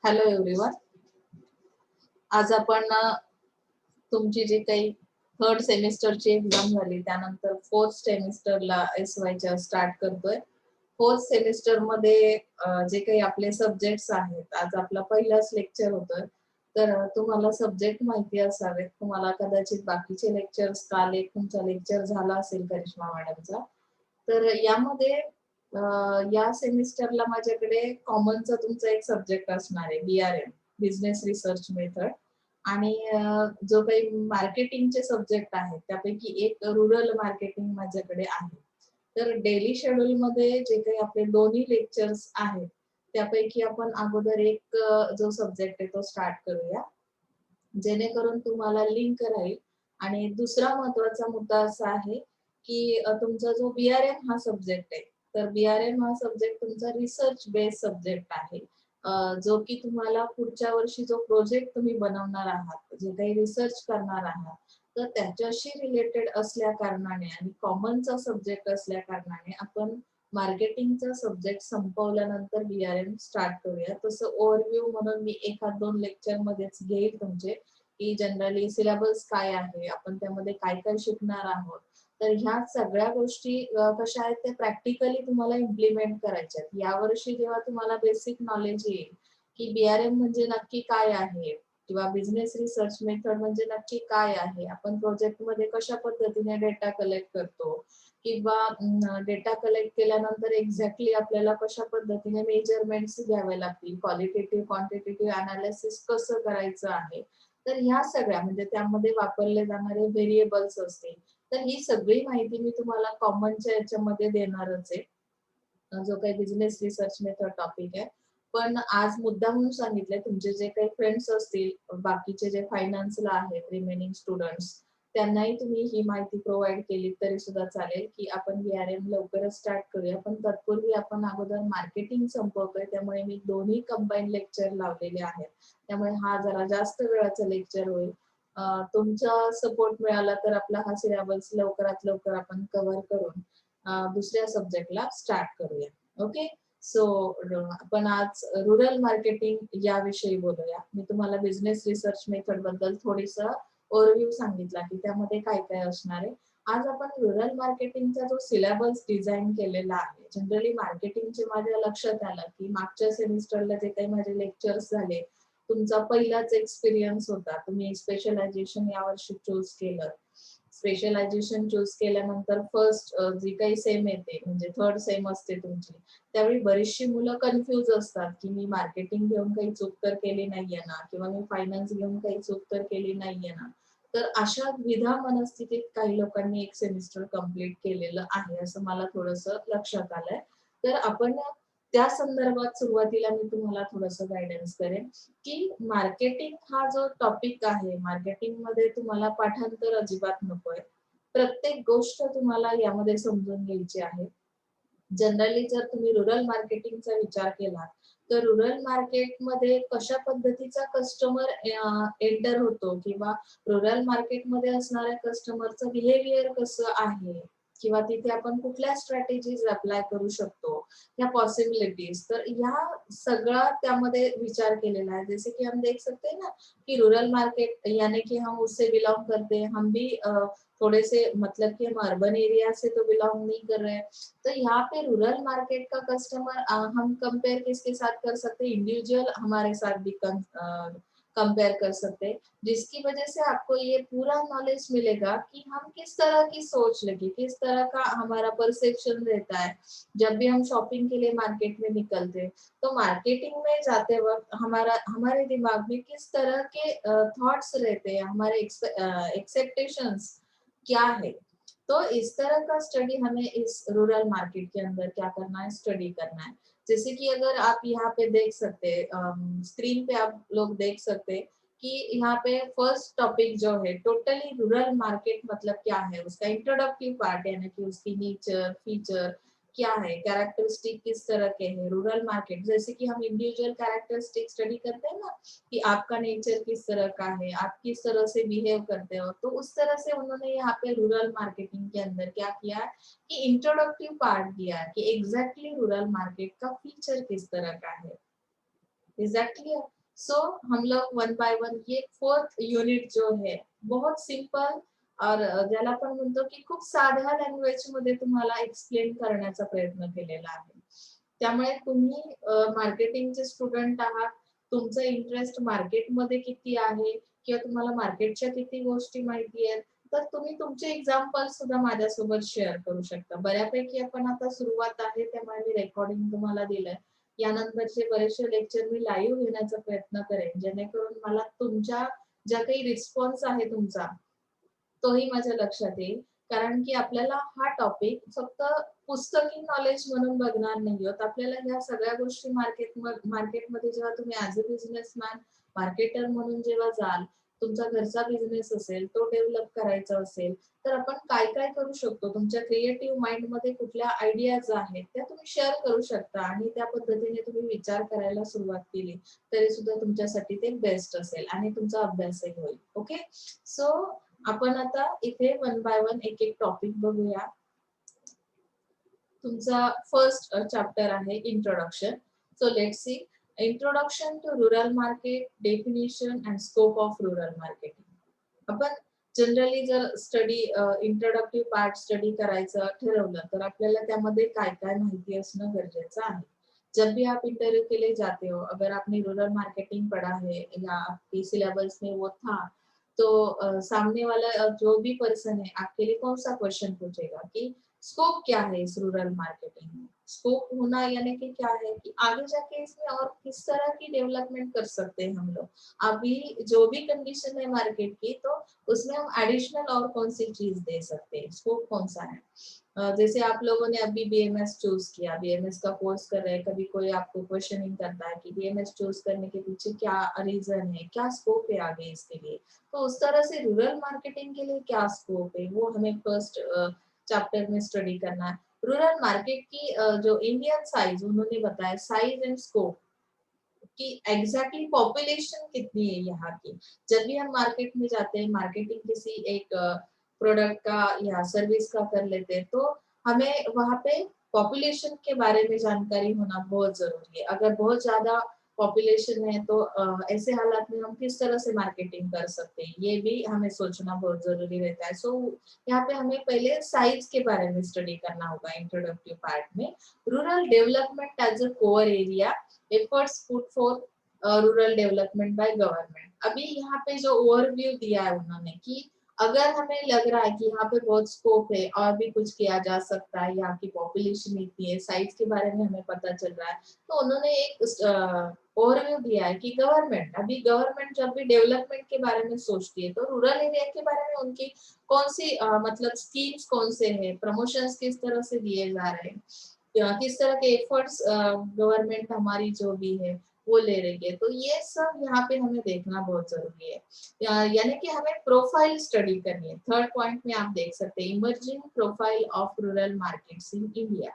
Hello everyone. आज आपण तुमची जी काही थर्ड सेमिस्टरची एक्झाम झाली त्यानंतर फोर्थ सेमिस्टरला SY स्टार्ट करतोय. फोर्थ सेमिस्टर मध्ये जे काही आपले सब्जेक्ट्स आहेत, आज आपला पहिलाच लेक्चर होतोय. तर तुम्हाला सब्जेक्ट माहिती असावेत. तुम्हाला कदाचित बाकीचे लेक्चर्स काल एक तुमचा लेक्चर झाला असेल करिश्मा मॅडमचा. तर यामध्ये या सेमिस्टरला माझ्याकडे कॉमनचा तुमचा एक सब्जेक्ट असणार आहे BRM, बिझनेस रिसर्च मेथड. आणि जो काही मार्केटिंगचे सब्जेक्ट आहेत त्यापैकी एक रुरल मार्केटिंग माझ्याकडे आहे. तर डेली शेड्यूल मध्ये जे काही आपले दोन्ही लेक्चर्स आहेत त्यापैकी आपण अगोदर एक जो सब्जेक्ट आहे तो स्टार्ट करूया, जेणेकरून तुम्हाला लिंक राहील. आणि दुसरा महत्वाचा मुद्दा असा आहे की तुमचा जो BRM हा सब्जेक्ट आहे, तर BRM हा सब्जेक्ट तुमचा रिसर्च बेस्ड सब्जेक्ट आहे. जो की तुम्हाला पुढच्या वर्षी जो प्रोजेक्ट तुम्ही बनवणार आहात, जे काही रिसर्च करणार आहात, तर त्याच्याशी रिलेटेड असल्या कारणाने आणि कॉमनचा सब्जेक्ट असल्या कारणाने आपण मार्केटिंगचा सब्जेक्ट संपवल्यानंतर BRM स्टार्ट करूया. तसं ओव्हरव्ह्यू म्हणून मी एखाद दोन लेक्चर मध्येच घेईल तुमचे, की जनरली सिलेबस काय आहे, आपण त्यामध्ये काय काय शिकणार आहोत. तर ह्या सगळ्या गोष्टी कशा आहेत ते प्रॅक्टिकली तुम्हाला इम्प्लिमेंट करायच्या आहेत. यावर्षी जेव्हा तुम्हाला बेसिक नॉलेज येईल की BRM म्हणजे नक्की काय आहे किंवा बिझनेस रिसर्च मेथड म्हणजे नक्की काय आहे, आपण प्रोजेक्ट मध्ये कशा पद्धतीने डेटा कलेक्ट करतो किंवा डेटा कलेक्ट केल्यानंतर एक्झॅक्टली आपल्याला कशा पद्धतीने मेजरमेंट्स घ्यावे लागतील, क्वालिटेटिव्ह क्वांटिटेटिव्ह अनालिसिस कसं करायचं आहे. तर ह्या सगळ्या म्हणजे त्यामध्ये वापरले जाणारे व्हेरिएबल्स असतील, तर ही सगळी माहिती मी तुम्हाला कॉमनच्या याच्यामध्ये देणारच आहे, जो काही बिझनेस रिसर्च मेथड टॉपिक आहे. पण आज मुद्दा म्हणून सांगितलंय, तुमचे जे काही फ्रेंड्स असतील बाकीचे जे फायनान्सला आहेत रिमेनिंग स्टुडंट्स, त्यांनाही तुम्ही ही माहिती प्रोव्हाइड केली तरी सुद्धा चालेल की आपण BRM लवकरच स्टार्ट करूया. पण तत्पूर्वी आपण अगोदर मार्केटिंग संपवतोय, त्यामुळे मी दोन्ही कंबाईन लेक्चर लावलेले आहेत. त्यामुळे हा जरा जास्त वेळाचा लेक्चर होईल. तुमचा सपोर्ट मिळाला तर आपला हा सिलेबस लवकरात लवकर आपण कव्हर करून दुसऱ्या सब्जेक्टला स्टार्ट करूया. ओके. सो आपण आज रुरल मार्केटिंग याविषयी बोलूया. मी तुम्हाला बिझनेस रिसर्च मेथड बद्दल थोडीसं ओव्हरव्ह्यू सांगितला की त्यामध्ये काय काय असणार आहे. आज आपण रुरल मार्केटिंगचा जो सिलेबस डिझाईन केलेला आहे, जनरली मार्केटिंगचे माझ्या लक्षात आलं की मागच्या सेमिस्टरला जे काही माझे लेक्चर्स झाले, तुमचा पहिलाच एक्सपिरियन्स होता, तुम्ही स्पेशलायझेशन यावर्षी चूज केलं. स्पेशलायझेशन चूज केल्यानंतर फर्स्ट जी काही सेम येते म्हणजे थर्ड सेम असते तुमची, त्यावेळी बरीचशी मुलं कन्फ्यूज असतात की मी मार्केटिंग घेऊन काही चूक तर केली नाहीये ना, किंवा मी फायनान्स घेऊन काही चूक तर केली नाहीये ना. तर अशा द्विधा मनस्थितीत काही लोकांनी एक सेमिस्टर कंप्लीट केलेलं आहे असं मला थोडंसं लक्षात आलंय. तर आपण त्या संदर्भात सुरुवातीला मी तुम्हाला थोडंसं गायडन्स करेन की मार्केटिंग हा जो टॉपिक आहे, मार्केटिंग मध्ये तुम्हाला पाठांतर अजिबात नकोय. प्रत्येक गोष्ट तुम्हाला यामध्ये समजून घ्यायची आहे. जनरली जर तुम्ही रुरल मार्केटिंगचा विचार केला तर रुरल मार्केटमध्ये कशा पद्धतीचा कस्टमर एंटर होतो किंवा रुरल मार्केटमध्ये असणाऱ्या कस्टमरचं बिहेवियर कसं आहे किंवा तिथे आपण कुठल्या स्ट्रॅटेजीज अप्लाय करू शकतो, या पॉसिबिलिटीज, तर ह्या सगळा त्यामध्ये विचार केलेला है। जैसे कि हम देख सकते हैं ना कि रूरल मार्केट यानी कि हम उससे बिलोंग करते हैं, हम भी थोड़े से मतलब कि हम अर्बन एरिया से तो बिलोंग नहीं कर रहे हैं। तो यहाँ पे रूरल मार्केट का कस्टमर हम कंपेयर किसके साथ कर सकते हैं, इंडिविजुअल हमारे साथ भी कंपेयर कर सकते हैं, जिसकी वजह से आपको ये पूरा नॉलेज मिलेगा कि हम किस तरह की सोच लगी, किस तरह का हमारा परसेप्शन रहता है जब भी हम शॉपिंग के लिए मार्केट में निकलते हैं। तो मार्केटिंग में जाते वक्त हमारे दिमाग में किस तरह के थॉट्स रहते हैं, हमारे एक्सेप्टेशंस क्या है। तो इस तरह का स्टडी हमें इस रूरल मार्केट के अंदर क्या करना है, स्टडी करना है। जैसे कि अगर आप यहाँ पे देख सकते हैं, स्क्रीन पे आप लोग देख सकते हैं कि यहाँ पे फर्स्ट टॉपिक जो है टोटली रूरल मार्केट मतलब क्या है, उसका इंट्रोडक्टिव पार्ट यानी कि उसकी नेचर फीचर क्या है, कैरेक्टरिस्टिक किस तरह के हैं रूरल मार्केट। जैसे कि हम इंडिविजुअल कैरेक्टरिस्टिक स्टडी करते हैं ना कि आपका नेचर किस तरह का है, आप किस तरह से बिहेव करते हो, तो उस तरह से उन्होंने यहाँ पे रूरल मार्केटिंग के अंदर क्या किया है कि इंट्रोडक्टिव पार्ट दिया है कि एग्जैक्टली रूरल मार्केट का फीचर किस तरह का है। Is that clear? सो हम लोग वन बाय वन ये फोर्थ युनिट जो है बहुत सिंपल और ज्याला आपण म्हणतो की खूप साध्या लँग्वेज मध्ये तुम्हाला एक्सप्लेन करण्याचा प्रयत्न केलेला आहे. त्यामुळे तुम्ही मार्केटिंगचे स्टुडंट आहात, तुमचा इंटरेस्ट मार्केटमध्ये किती आहे किंवा तुम्हाला मार्केटच्या किती गोष्टी माहिती आहेत, तर तुम्ही तुमचे एक्झाम्पल सुद्धा माझ्यासोबत शेअर करू शकता. बऱ्यापैकी आपण आता सुरुवात आहे त्यामुळे मी रेकॉर्डिंग तुम्हाला दिलंय. यानंतरचे बरेचसे लेक्चर मी लाईव्ह घेण्याचा प्रयत्न करेन, जेणेकरून मला तुमच्या ज्या काही रिस्पॉन्स आहे तुमचा तोही माझ्या लक्षात येईल. कारण की आपल्याला हा टॉपिक फक्त पुस्तकी नॉलेज म्हणून बघणार नाही आहोत. आपल्याला ह्या सगळ्या गोष्टी मार्केटमध्ये जेव्हा तुम्ही ॲज अ बिझनेसमॅन मार्केटर म्हणून जेव्हा जाल, तुमचा घरचा बिझनेस असेल, तो डेव्हलप करायचा असेल, तर आपण काय काय करू शकतो, तुमच्या क्रिएटिव्ह माइंडमध्ये कुठल्या आयडियाज आहेत त्या तुम्ही शेअर करू शकता आणि त्या पद्धतीने तुम्ही विचार करायला सुरुवात केली तरी सुद्धा तुमच्यासाठी ते बेस्ट असेल आणि तुमचा अभ्यासही होईल. ओके, सो आपण आता इथे वन बाय वन एक एक टॉपिक बघूया. तुमचा फर्स्ट चॅप्टर आहे introduction. So let's see. Introduction to rural market, definition and scope of rural marketing. आपण जनरली जर स्टडी इंट्रोडक्टिव्ह पार्ट स्टडी करायचं ठरवलं तर आपल्याला त्यामध्ये काय काय माहिती असणं गरजेचं आहे. जब भी आप इंटरव्यू के लिए जाते हो, अगर आपने रूरल मार्केटिंग पढ़ा है या आपके सिलेबस में वो था, तो सामने वाला जो भी पर्सन है आपके लिए कौन सा क्वेश्चन पूछेगा कि स्कोप क्या है इस रूरल मार्केटिंग में. स्कोप होना यानी कि क्या है कि आगे जाके इसमें और किस तरह की डेवलपमेंट कर सकते हैं हम लोग. अभी जो भी कंडीशन है मार्केट की, तो उसमें हम एडिशनल और कौन सी चीज दे सकते हैं, स्कोप कौन सा है. जैसे आप लोगों ने अभी बीएमएस चूज किया, बीएमएस का कोर्स कर रहे हैं, कभी कोई आपको क्वेश्चनिंग करता है कि बीएमएस चूज करने के पीछे क्या रीजन है, क्या स्कोप है आगे इसके लिए. तो उस तरह से रूरल मार्केटिंग के लिए क्या स्कोप है वो हमें फर्स्ट चैप्टर में स्टडी करना है. रूरल मार्केट की जो इंडियन साइज उन्होंने बताया, साइज एंड स्कोप कि एग्जैक्टली पॉपुलेशन कितनी है यहाँ की. जब भी हम मार्केट में जाते हैं, मार्केटिंग किसी एक प्रोडक्ट का या सर्विस का कर लेते हैं, तो हमें वहाँ पे पॉपुलेशन के बारे में जानकारी होना बहुत जरूरी है. अगर बहुत ज्यादा पॉपुलेशन है तो ऐसे हालात में हम किस तरह से मार्केटिंग कर सकते हैं, ये भी हमें सोचना बहुत जरूरी रहता है. सो यहाँ पे हमें पहले साइज के बारे में स्टडी करना होगा इंट्रोडक्टिव पार्ट में. Rural development as a core area, efforts put for rural development by government. अभी यहाँ पे जो ओवरव्यू दिया है उन्होंने कि अगर हमें लग रहा है कि यहाँ पे बहुत स्कोप है और भी कुछ किया जा सकता है, यहाँ की पॉपुलेशन इतनी है, साइज के बारे में हमें पता चल रहा है, तो उन्होंने एक ओवरव्यू दिया है कि गवर्नमेंट जब भी डेवलपमेंट के बारे में सोचती है तो रूरल एरिया के बारे में उनकी कौन सी मतलब स्कीम्स कौन से हैं, प्रमोशंस किस तरह से दिए जा रहे हैं, किस तरह के एफर्ट्स गवर्नमेंट हमारी जो भी है वो ले रही है. तो ये सब यहाँ पे हमें देखना बहुत जरूरी है. यानी कि हमें प्रोफाइल स्टडी करनी है. थर्ड पॉइंट में आप देख सकते हैं emerging profile of rural markets in India.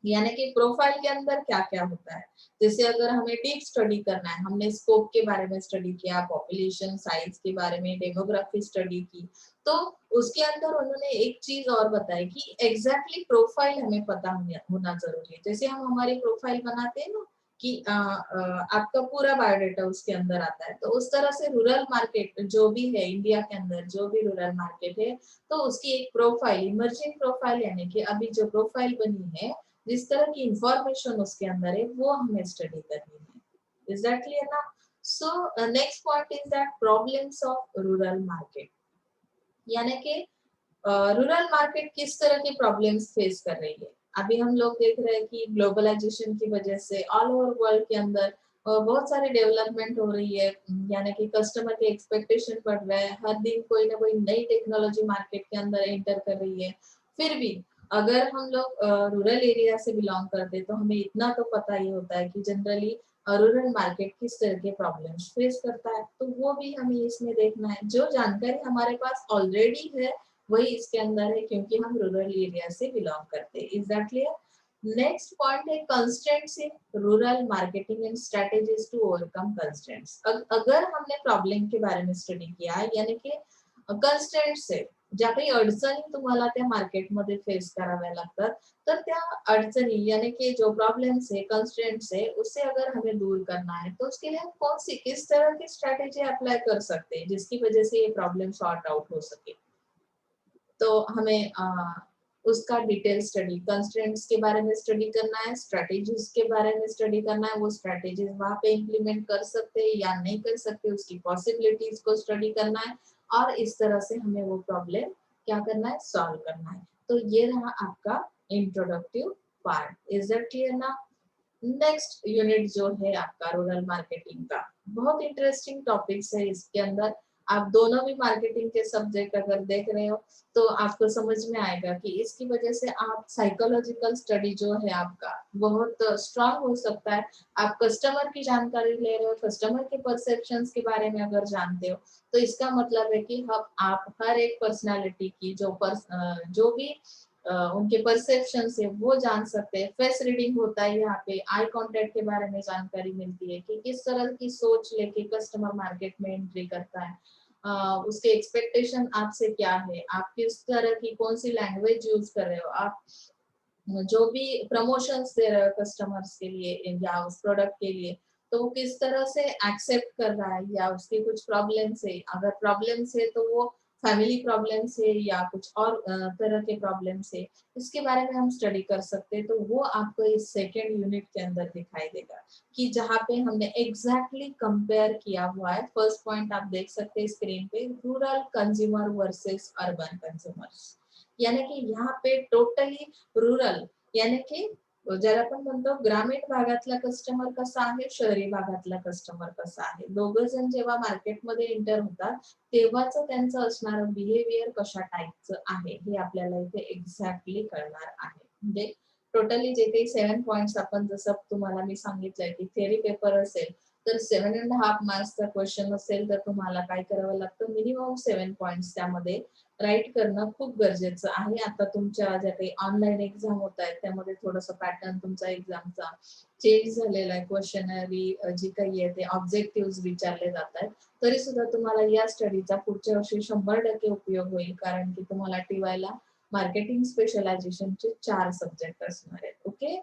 यानी कि प्रोफाइल के अंदर क्या क्या होता है. जैसे अगर हमें डीप स्टडी करना है, हमने स्कोप के बारे में स्टडी किया, पॉपुलेशन साइज के बारे में डेमोग्राफी स्टडी की, तो उसके अंदर उन्होंने एक चीज और बताई कि एग्जैक्टली प्रोफाइल हमें पता होना जरूरी है. जैसे हम हमारी प्रोफाइल बनाते हैं ना कि आपका पूरा बायोडाटा उसके अंदर आता है, तो उस तरह से रूरल मार्केट जो भी है इंडिया के अंदर, जो भी रूरल मार्केट है, तो उसकी एक प्रोफाइल, इमर्जिंग प्रोफाइल यानी कि अभी जो प्रोफाइल बनी है, जिस तरह की इंफॉर्मेशन उसके अंदर है, वो हमें स्टडी करनी है. इज दैट क्लियर ना? So next point is that problems of rural market. यानी कि रूरल मार्केट किस तरह की प्रॉब्लम्स फेस कर रही है. अभी हम लोग देख रहे हैं कि ग्लोबलाइजेशन की वजह से ऑल ओवर वर्ल्ड के अंदर बहुत सारी डेवलपमेंट हो रही है. यानी कि कस्टमर के एक्सपेक्टेशन बढ़ रहा है, हर दिन कोई ना कोई नई टेक्नोलॉजी मार्केट के अंदर एंटर कर रही है. फिर भी अगर हम लोग रूरल एरिया से बिलोंग करते हैं तो हमें इतना तो पता ही होता है कि जनरली रूरल मार्केट किस तरह के प्रॉब्लम्स फेस करता है, तो वो भी हमें इसमें देखना है. जो जानकारी हमारे पास ऑलरेडी है वही इसके अंदर है, क्योंकि हम रूरल एरिया से बिलोंग करते हैं. Is that clear? Next point है constraints in rural marketing and strategies to overcome constraints. अगर हमने प्रॉब्लम के बारे में स्टडी किया है, यानी कि कंस्ट्रेंट्स है, ज्या काही अडचणी तुम्हाला त्या मार्केटमध्ये फेस कराव्या लागतात, तर त्या अड़चनी यानी कि जो प्रॉब्लम्स है, कंस्ट्रेंट्स है, उससे अगर हमें दूर करना है तो उसके लिए हम कौन सी किस तरह की स्ट्रैटेजी अप्लाई कर सकते हैं जिसकी वजह से ये प्रॉब्लम सॉर्ट आउट हो सके। तो हमें उसका डिटेल स्टडी, कंस्ट्रेंट्स के बारे में स्टडी करना है, स्ट्रेटेजीज के बारे में स्टडी करना है, वो स्ट्रेटेजीज वहां पे इम्प्लीमेंट कर सकते हैं या नहीं कर सकते, उसकी पॉसिबिलिटीज को स्टडी करना है और इस तरह से हमें वो प्रॉब्लम क्या करना है, सॉल्व करना है। तो ये रहा आपका introductive part. Is that clear ना? नेक्स्ट यूनिट जो है आपका रूरल मार्केटिंग का, बहुत इंटरेस्टिंग टॉपिक्स है इसके अंदर। आप दोनों भी मार्केटिंग के सब्जेक्ट अगर देख रहे हो तो आपको समझ में आएगा कि इसकी वजह से आप साइकोलॉजिकल स्टडी जो है आपका बहुत स्ट्रांग हो सकता है। आप कस्टमर की जानकारी ले रहे हो, कस्टमर के परसेप्शंस के बारे में अगर जानते हो तो इसका मतलब है कि आप हर एक पर्सनालिटी की जो भी उनके परसेप्शन से वो जान सकते हैं। फेस रीडिंग होता है यहाँ पे, आई कांटेक्ट के बारे में जानकारी मिलती है कि किस तरह की सोच लेके कस्टमर मार्केट में एंट्री करता है, उसके एक्सपेक्टेशन आपसे क्या है, आप किस तरह की कौन सी लैंग्वेज यूज कर रहे हो, आप जो भी प्रमोशंस दे रहे हो कस्टमर्स के लिए या उस प्रोडक्ट के लिए, तो वो किस तरह से एक्सेप्ट कर रहा है या उसके कुछ प्रॉब्लम्स है, अगर प्रॉब्लम्स है तो वो फैमिली प्रॉब्लम्स है या कुछ और तरह के प्रॉब्लम्स है, इसके बारे में हम स्टडी कर सकते हैं। तो वो आपको इस सेकेंड यूनिट के अंदर दिखाई देगा कि जहाँ पे हमने एग्जैक्टली कंपेयर किया हुआ है। फर्स्ट पॉइंट आप देख सकते हैं स्क्रीन पे, rural consumer versus urban consumers, यानी कि यहाँ पे टोटली रूरल यानी की जर आपण म्हणतो ग्रामीण भागातला कस्टमर कसा आहे, शहरी भागातला कस्टमर कसा आहे, दोघं जण जेव्हा मार्केटमध्ये एंटर होतात तेव्हाच त्यांचं असणारं बिहेवियर कशा टाईपचं आहे हे आपल्याला इथे एक्झॅक्टली कळणार आहे। म्हणजे टोटली जे काही 7 पॉइंट्स आपण जसं तुम्हाला मी सांगितलंय की थेअरी पेपर असेल तर 7.5 मार्क्सचा क्वेश्चन असेल तर तुम्हाला काय करावं लागतं, मिनिमम 7 पॉइंट्स त्यामध्ये राईट करणं खूप गरजेचं आहे। आता तुमच्या ज्या काही ऑनलाईन एक्झाम होत आहेत त्यामध्ये थोडंसं पॅटर्न तुमचा एक्झामचा चेंज झालेला आहे, क्वेश्चनरी जी काही आहे ते ऑब्जेक्टिव्ह विचारले जात आहेत, तरी सुद्धा तुम्हाला या स्टडीचा पुढच्या वर्षी 100% उपयोग होईल, कारण की तुम्हाला टीवायला मार्केटिंग स्पेशलायझेशनचे 4 सब्जेक्ट असणार आहेत। Okay,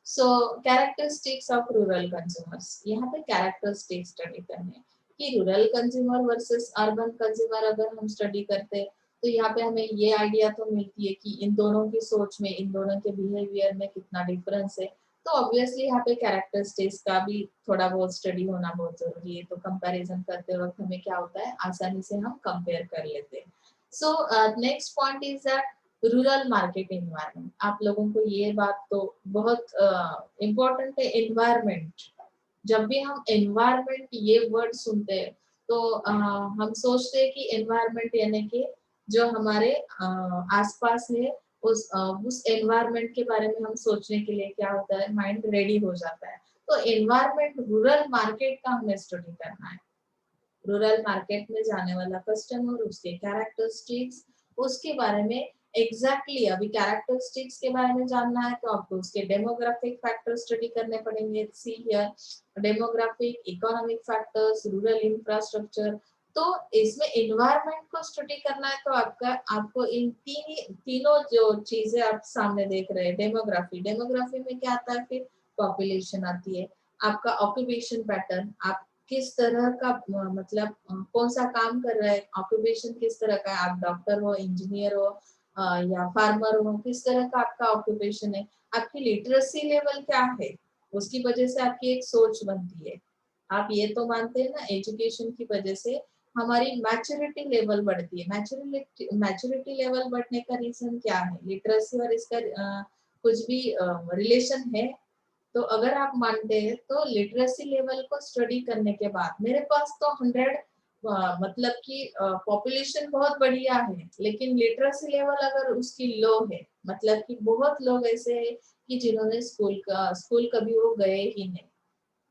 so characteristics of rural consumers, यहाँ पे कैरेक्टरिस्टिक्स स्टडी करने हैं कि rural consumer versus urban consumer अगर हम स्टडी करते हैं तो यहाँ पे हमें ये आइडिया तो मिलती है कि इन दोनों की सोच में, इन दोनों के बिहेवियर में कितना डिफरेंस है। तो ऑब्वियसली यहाँ पे कैरेक्टरिस्टिक्स का भी थोड़ा बहुत स्टडी होना बहुत जरूरी है। तो कंपैरिजन करते वक्त हमें क्या होता है, आसानी से हम कंपेयर कर लेते हैं। So next point is that rural market environment. आप लोगों को ये बात तो बहुत इम्पोर्टेंट है, एनवायरनमेंट। जब भी हम एनवायरनमेंट ये वर्ड सुनते हैं तो हम सोचते हैं कि एनवायरनमेंट यानी कि जो हमारे आसपास है उस एनवायरनमेंट के बारे में हम सोचने के लिए क्या होता है, माइंड रेडी हो जाता है। तो एनवायरनमेंट रूरल मार्केट का हमें स्टडी करना है। रूरल मार्केट में जाने वाला कस्टमर, उसके कैरेक्टरिस्टिक्स, उसके बारे में एग्जैक्टली अभी कैरेक्टरिस्टिक्स के बारे में जानना है तो आपको उसके डेमोग्राफिक फैक्टर स्टडी करने पड़ेंगे। See here demographic, economic factors, rural infrastructure. तो इसमें एनवायरनमेंट को स्टडी करना है तो आपको इन तीनों जो चीजें आप सामने देख रहे हैं, डेमोग्राफी, डेमोग्राफी में क्या आता है, फिर पॉपुलेशन आती है, आपका ऑक्यूपेशन पैटर्न, आप किस तरह का मतलब कौन सा काम कर रहा है, ऑक्यूपेशन किस तरह का है, आप डॉक्टर हो, इंजीनियर हो या फार्मर हो, किस तरह का आपका ऑक्यूपेशन है, आपकी लिटरेसी लेवल क्या है, उसकी वजह से आपकी एक सोच बनती है। आप ये तो मानते हैं ना, एजुकेशन की वजह से हमारी मैच्योरिटी लेवल बढ़ती है। मैच्योरिटी लेवल बढ़ने का रीजन क्या है, लिटरेसी और इसका कुछ भी रिलेशन है। तो अगर आप मानते हैं तो लिटरेसी लेवल को स्टडी करने के बाद मेरे पास तो 100 मतलब कि पॉपुलेशन बहुत बढ़िया है लेकिन लिटरेसी लेवल अगर उसकी लो है, मतलब कि बहुत लोग ऐसे हैं कि जिन्होंने स्कूल कभी वो गए ही नहीं,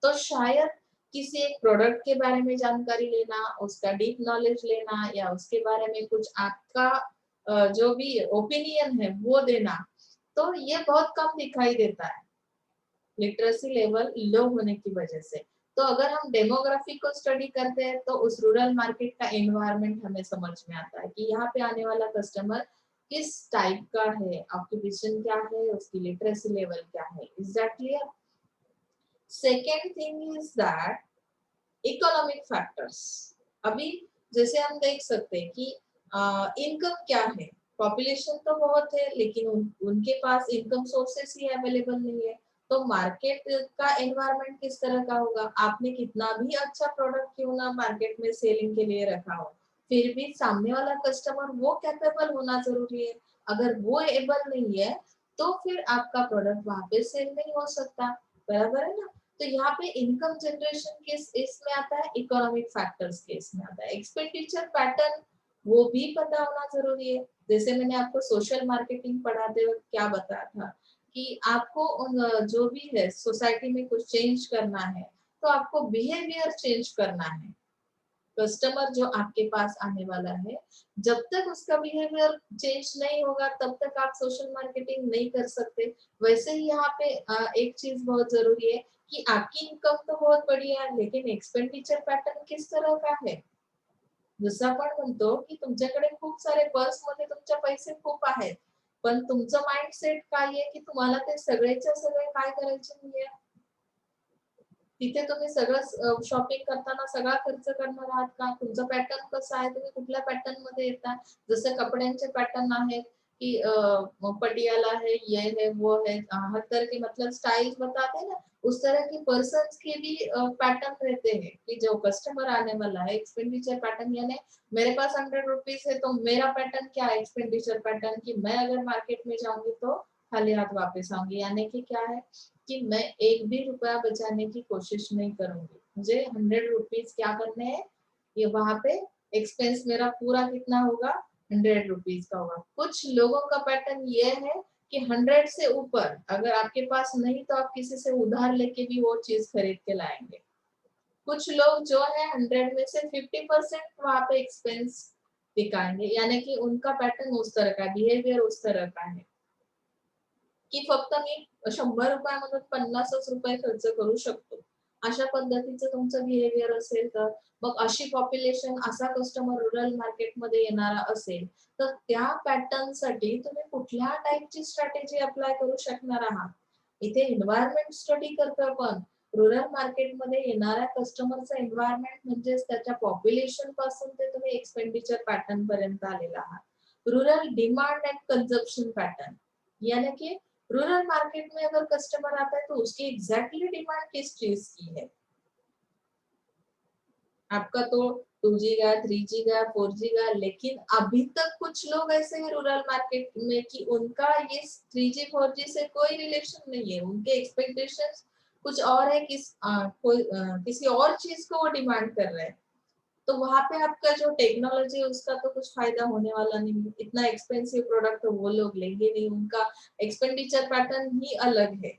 तो शायद किसी एक प्रोडक्ट के बारे में जानकारी लेना, उसका डीप नॉलेज लेना या उसके बारे में कुछ आपका जो भी ओपिनियन है वो देना, तो ये बहुत कम दिखाई देता है लिटरेसी लेवल लो होने की वजह से। तो अगर हम डेमोग्राफी को स्टडी करते हैं तो उस रूरल मार्केट का एनवायरनमेंट हमें समझ में आता है कि यहाँ पे आने वाला कस्टमर किस टाइप का है, ऑक्यूपेशन क्या है, उसकी लिटरेसी लेवल क्या है. Is that clear? Second thing is that economic factors. अभी जैसे हम देख सकते हैं कि इनकम क्या है, पॉपुलेशन तो बहुत है लेकिन उनके पास इनकम सोर्सेस ही अवेलेबल नहीं है. तो मार्केट का एनवायरनमेंट किस तरह का होगा? आपने कितना भी अच्छा प्रोडक्ट क्यों ना मार्केट में सेलिंग के लिए रखा हो, फिर भी सामने वाला कस्टमर वो कैपेबल होना जरूरी है. अगर वो एबल नहीं है तो फिर आपका प्रोडक्ट वहां पे सेल नहीं हो सकता. बराबर है ना? तो यहाँ पे इनकम जनरेशन केस इसमें आता है, इकोनॉमिक फैक्टर्स केस में आता है. एक्सपेंडिचर पैटर्न वो भी पता होना जरूरी है. जैसे मैंने आपको सोशल मार्केटिंग पढ़ाते वक्त क्या बताया था कि आपको जो भी है सोसाइटी में कुछ चेंज करना है तो आपको बिहेवियर चेंज करना है. कस्टमर जो आपके पास आने वाला है, जब तक उसका बिहेवियर चेंज नहीं होगा तब तक आप सोशल मार्केटिंग नहीं कर सकते. वैसे ही यहाँ पे एक चीज बहुत जरूरी है की आपकी इन्कम तो बहुत बढ़िया आहे लेकिन एक्सपेंडिचर पॅटर्न किस तरह का आहे. जसं आपण म्हणतो की तुमच्याकडे खूप सारे पर्समध्ये तुमच्या पैसे खूप आहेत, पण तुमचं माइंडसेट काय आहे की तुम्हाला ते सगळेच्या सगळे काय करायचे नाहीये. तिथे तुम्ही सगळं शॉपिंग करताना सगळा खर्च करणार आहात का? तुमचा पॅटर्न कसा आहे? तुम्ही कुठल्या पॅटर्न मध्ये येता? जसे कपड्यांचे पॅटर्न आहेत कि पटियाला है, ये है, वो है, हर तरह की मतलब स्टाइल बताते हैं ना, उस तरह की पर्सन्स के भी पैटर्न रहते हैं कि जो कस्टमर आने वाला है एक्सपेंडिचर पैटर्न यानी मेरे पास 100 रुपीज है तो मेरा पैटर्न क्या है एक्सपेंडिचर पैटर्न कि मैं अगर मार्केट में जाऊंगी तो खाली हाथ वापस आऊंगी. यानी कि क्या है कि मैं एक भी रुपया बचाने की कोशिश नहीं करूंगी. मुझे 100 रुपीज क्या करने हैं, ये वहां पे एक्सपेंस मेरा पूरा कितना होगा 100 रुपीज का होगा. कुछ लोगों का पैटर्न ये है कि 100 से ऊपर अगर आपके पास नहीं तो आप किसी से उधार लेके भी वो चीज खरीद के लाएंगे. कुछ लोग जो है 100 में से 50% वहां पे एक्सपेंस दिखाएंगे. यानी कि उनका पैटर्न उस तरह का, बिहेवियर उस तरह का है की फक्त मी 100 रुपयामधून 50च रुपये खर्च करू शकतो. अशा पद्धतीचं तुमचं बिहेवियर असेल तर मग अशी पॉप्युलेशन असा कस्टमर रूरल मार्केटमध्ये येणारा असेल तर त्या पॅटर्न साठी तुम्ही कुठल्या टाइपची स्ट्रॅटेजी अप्लाय करू शकणार आहात. इथे एन्व्हायरमेंट स्टडी करतो आपण. रूरल मार्केटमध्ये येणाऱ्या कस्टमरचा एन्व्हायरमेंट म्हणजेच त्याच्या पॉप्युलेशन पासून ते तुम्ही एक्सपेंडिचर पॅटर्न पर्यंत आलेला आहात. Rural demand and consumption pattern यानी कि रूरल मार्केट में अगर कस्टमर आता है तो उसकी एग्जैक्टली डिमांड किस चीज की है. आपका तो 2G का 3G का 4G का, लेकिन अभी तक कुछ लोग ऐसे हैं रूरल मार्केट में कि उनका ये 3G 4G से कोई रिलेशन नहीं है. उनके एक्सपेक्टेशंस कुछ और है, किसी और चीज को वो डिमांड कर रहे हैं. तो वहां पे आपका जो टेक्नोलॉजी है उसका तो कुछ फायदा होने वाला नहीं है. इतना एक्सपेंसिव प्रोडक्ट तो वो लोग लेंगे नहीं. उनका एक्सपेंडिचर पैटर्न ही अलग है,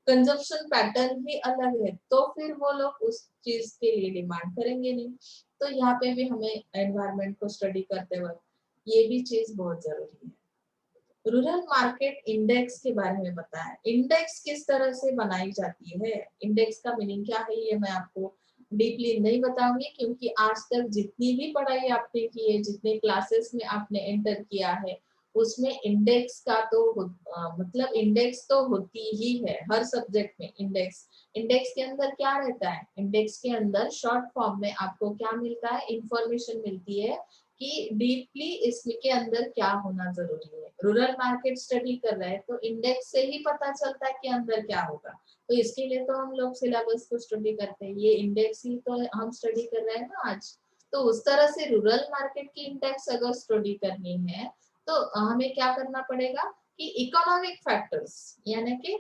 कंजप्शन पैटर्न भी अलग है, तो फिर वो लोग उस चीज के लिए डिमांड करेंगे नहीं. तो यहाँ पे भी हमें एनवायरनमेंट को स्टडी करते वक्त ये भी चीज बहुत जरूरी है. रूरल मार्केट इंडेक्स के बारे में बताया. इंडेक्स किस तरह से बनाई जाती है, इंडेक्स का मीनिंग क्या है ये मैं आपको डीपली नहीं बताऊंगी क्योंकि आज तक जितनी भी पढ़ाई आपने की है, जितने क्लासेस में आपने एंटर किया है उसमें इंडेक्स का तो मतलब इंडेक्स तो होती ही है हर सब्जेक्ट में. इंडेक्स के अंदर क्या रहता है, इंडेक्स के अंदर शॉर्ट फॉर्म में आपको क्या मिलता है, इंफॉर्मेशन मिलती है कि डीपली इसके अंदर क्या होना जरूरी है. रूरल मार्केट स्टडी कर रहे हैं तो इंडेक्स से ही पता चलता है कि अंदर क्या होगा. तो इसके लिए तो हम लोग सिलेबस को स्टडी करते हैं. ये इंडेक्स ही तो हम स्टडी कर रहे हैं ना आज. तो उस तरह से रूरल मार्केट की इंडेक्स अगर स्टडी करनी है तो हमें क्या करना पड़ेगा कि इकोनॉमिक फैक्टर्स यानी कि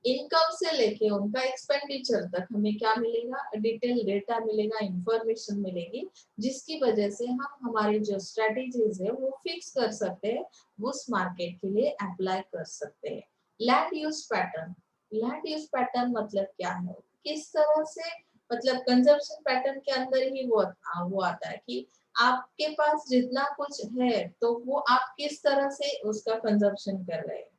इनकम से लेके उनका एक्सपेंडिचर तक हमें क्या मिलेगा, डिटेल डेटा मिलेगा, इंफॉर्मेशन मिलेगी जिसकी वजह से हम हमारी जो स्ट्रेटेजीज है वो फिक्स कर सकते हैं, उस मार्केट के लिए अप्लाई कर सकते हैं. Land use pattern. Land use pattern मतलब क्या है, किस तरह से मतलब कंजप्शन पैटर्न के अंदर ही वो आता है कि आपके पास जितना कुछ है तो वो आप किस तरह से उसका कंजप्शन कर रहे हैं.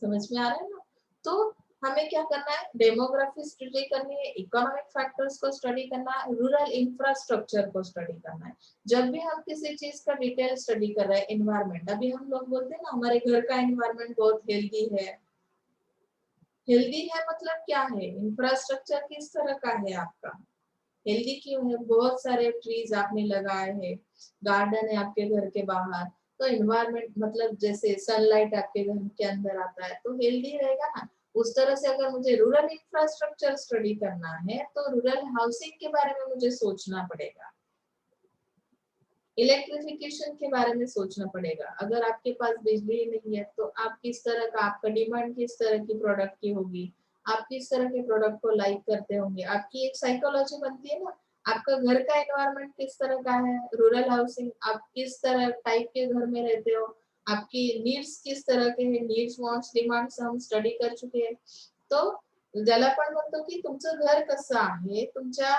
समझ में आ रहा है ना. तो हमें क्या करना है, डेमोग्राफी स्टडी करनी है, इकोनॉमिक फैक्टर्स को स्टडी करना है, रूरल इंफ्रास्ट्रक्चर को स्टडी करना है। जब भी हम किसी चीज का डिटेल स्टडी कर रहे हैं, एनवायरमेंट, अभी हम लोग बोलते हैं ना हमारे घर का एनवायरमेंट बहुत हेल्दी है। हेल्दी है मतलब क्या है, इंफ्रास्ट्रक्चर किस तरह का है आपका, हेल्दी क्यों है, बहुत सारे ट्रीज आपने लगाए हैं, गार्डन है आपके घर के बाहर, तो एनवायरमेंट मतलब जैसे सनलाइट आपके घर के अंदर आता है तो हेल्दी रहेगा ना। उस तरह से अगर मुझे रूरल इंफ्रास्ट्रक्चर स्टडी करना है तो रूरल हाउसिंग के बारे में मुझे सोचना पड़ेगा, इलेक्ट्रिफिकेशन के बारे में सोचना पड़ेगा। अगर आपके पास बिजली नहीं है तो आप किस तरह का, आपका डिमांड किस तरह की प्रोडक्ट की होगी, आप किस तरह के प्रोडक्ट को लाइक करते होंगे, आपकी एक साइकोलॉजी बनती है ना। आपका घर का एनवायरनमेंट किस तरह का है, रूरल हाउसिंग, आप किस तरह टाइप के घर में रहते हो, आपकी नीड्स किस तरह के हैं, नीड्स वॉन्ट्स डिमांड्स हम स्टडी कर चुके हैं। तो ज्याला पण म्हणतो की तुमचं घर कसं आहे, तुमच्या